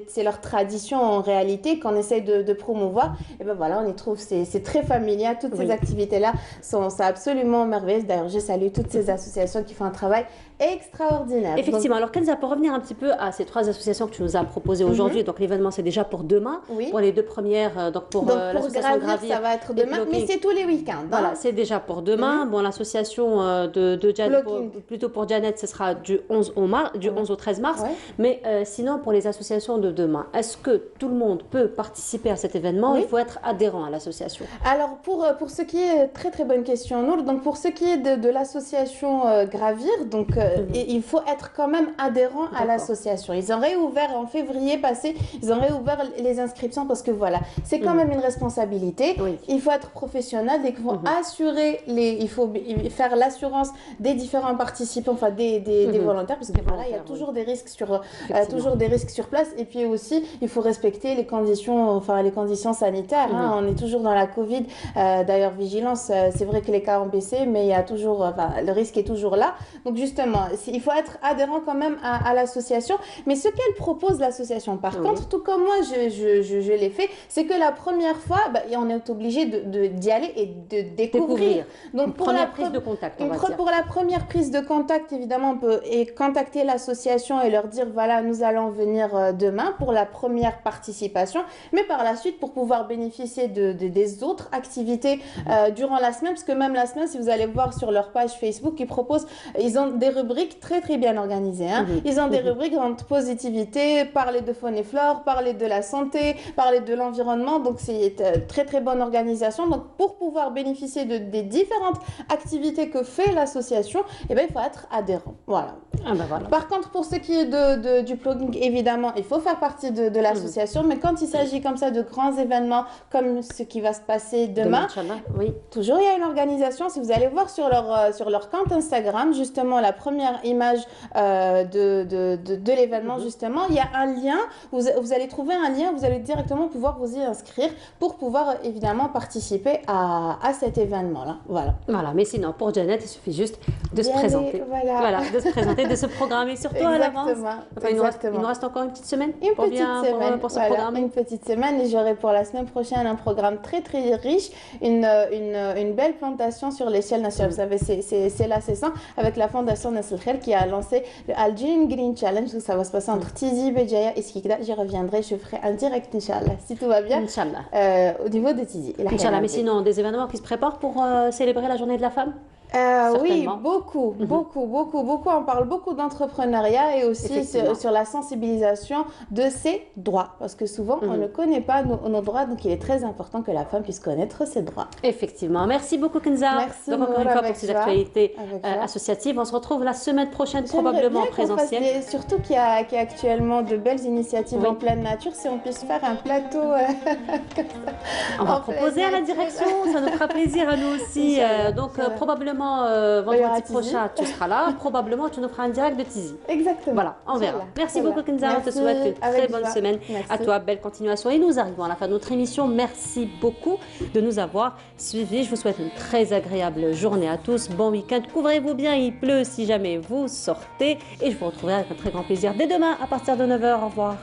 c'est leur tradition en réalité qu'on essaye de promouvoir. Et ben voilà, on y trouve, c'est très familial. Toutes ces activités-là sont absolument merveilleuses. D'ailleurs, je salue toutes ces associations qui font un travail extraordinaire. Effectivement. Alors, Kenza, pour revenir un petit peu à ces 3 associations que tu nous as proposées aujourd'hui, donc l'événement, c'est déjà pour demain. Pour les 2 premières, donc pour l'association Gravir, ça va être demain, mais c'est tous les week-ends. Voilà, c'est déjà pour demain. Bon, l'association de Janet, plutôt pour Janet, ce sera du 11 au 13 mars. Mais sinon, pour les associations de demain, est-ce que tout le monde peut participer à cet événement? Il faut être adhérent à l'association. Alors, pour ce qui est, très très bonne question, Nour, donc pour ce qui est de l'association Gravir, donc il faut être quand même adhérent à l'association. Ils ont réouvert en février passé, ils ont réouvert les inscriptions parce que voilà, c'est quand même une responsabilité. Il faut être professionnel, il faut assurer il faut faire l'assurance des différents participants, enfin des volontaires, parce que voilà, il y a toujours des risques sur place. Et puis aussi, il faut respecter les conditions sanitaires. On est toujours dans la Covid. D'ailleurs, vigilance, c'est vrai que les cas ont baissé, mais il y a toujours, le risque est toujours là. Donc justement, il faut être adhérent quand même à l'association. Mais ce qu'elle propose, l'association, par contre, tout comme moi, je l'ai fait, c'est que la première fois, on est obligé d'y aller et de découvrir. Donc pour la prise de contact, pour la première prise de contact, évidemment, on peut contacter l'association et leur dire, voilà, nous allons venir demain pour la première participation. Mais par la suite, pour pouvoir bénéficier des autres activités durant la semaine, parce que même la semaine, si vous allez voir sur leur page Facebook, ils ont des rubriques très très bien organisées. Ils ont des rubriques entre positivité, parler de faune et flore, parler de la santé, parler de l'environnement. Donc c'est très très bonne organisation. Donc pour pouvoir bénéficier des différentes activités que fait l'association, il faut être adhérent. Voilà. Par contre, pour ce qui est du plugging, évidemment, il faut faire partie de l'association. Mais quand il s'agit comme ça de grands événements, comme ce qui va se passer demain, toujours il y a une organisation. Si vous allez voir sur leur compte Instagram, justement, la première image de l'événement, justement, il y a un lien. Vous allez trouver un lien, vous allez directement pouvoir vous y inscrire pour pouvoir évidemment participer à cet événement-là. Voilà, mais sinon, pour Janet, il suffit juste de se présenter. De se présenter, de se programmer, surtout à l'avance. Enfin, il nous reste encore une petite semaine pour se programmer. Une petite semaine, et j'aurai pour la semaine prochaine un programme très très riche, une belle plantation sur l'échelle nationale. Vous savez, c'est la saison avec la fondation Nasl Khair qui a lancé le Algerian Green Challenge. Ça va se passer entre Tizi, Béjaïa et Skikda. J'y reviendrai, je ferai un direct, Inch'Allah, si tout va bien, au niveau de Tizi. Inch'Allah, mais sinon, des événements qui se préparent pour célébrer la journée de la femme? Oui, beaucoup. On parle beaucoup d'entrepreneuriat et aussi sur la sensibilisation de ses droits. Parce que souvent, on ne connaît pas nos droits, donc il est très important que la femme puisse connaître ses droits. Effectivement. Merci beaucoup, Kenza. Merci donc, encore une fois, pour ces actualités associatives. On se retrouve la semaine prochaine, probablement en présentiel. Surtout qu'il y a actuellement de belles initiatives en pleine nature. Si on puisse faire un plateau comme ça. On va proposer à la direction. Ça nous fera plaisir à nous aussi. Donc, probablement vendredi prochain, tu seras là. Probablement, tu nous feras un direct de Tizi. Exactement. Voilà, on verra. Merci beaucoup, Kenza. On te souhaite une très bonne semaine. À toi, belle continuation. Et nous arrivons à la fin de notre émission. Merci beaucoup de nous avoir suivis. Je vous souhaite une très agréable journée à tous. Bon week-end. Couvrez-vous bien. Il pleut si jamais vous sortez. Et je vous retrouverai avec un très grand plaisir dès demain à partir de 9h. Au revoir.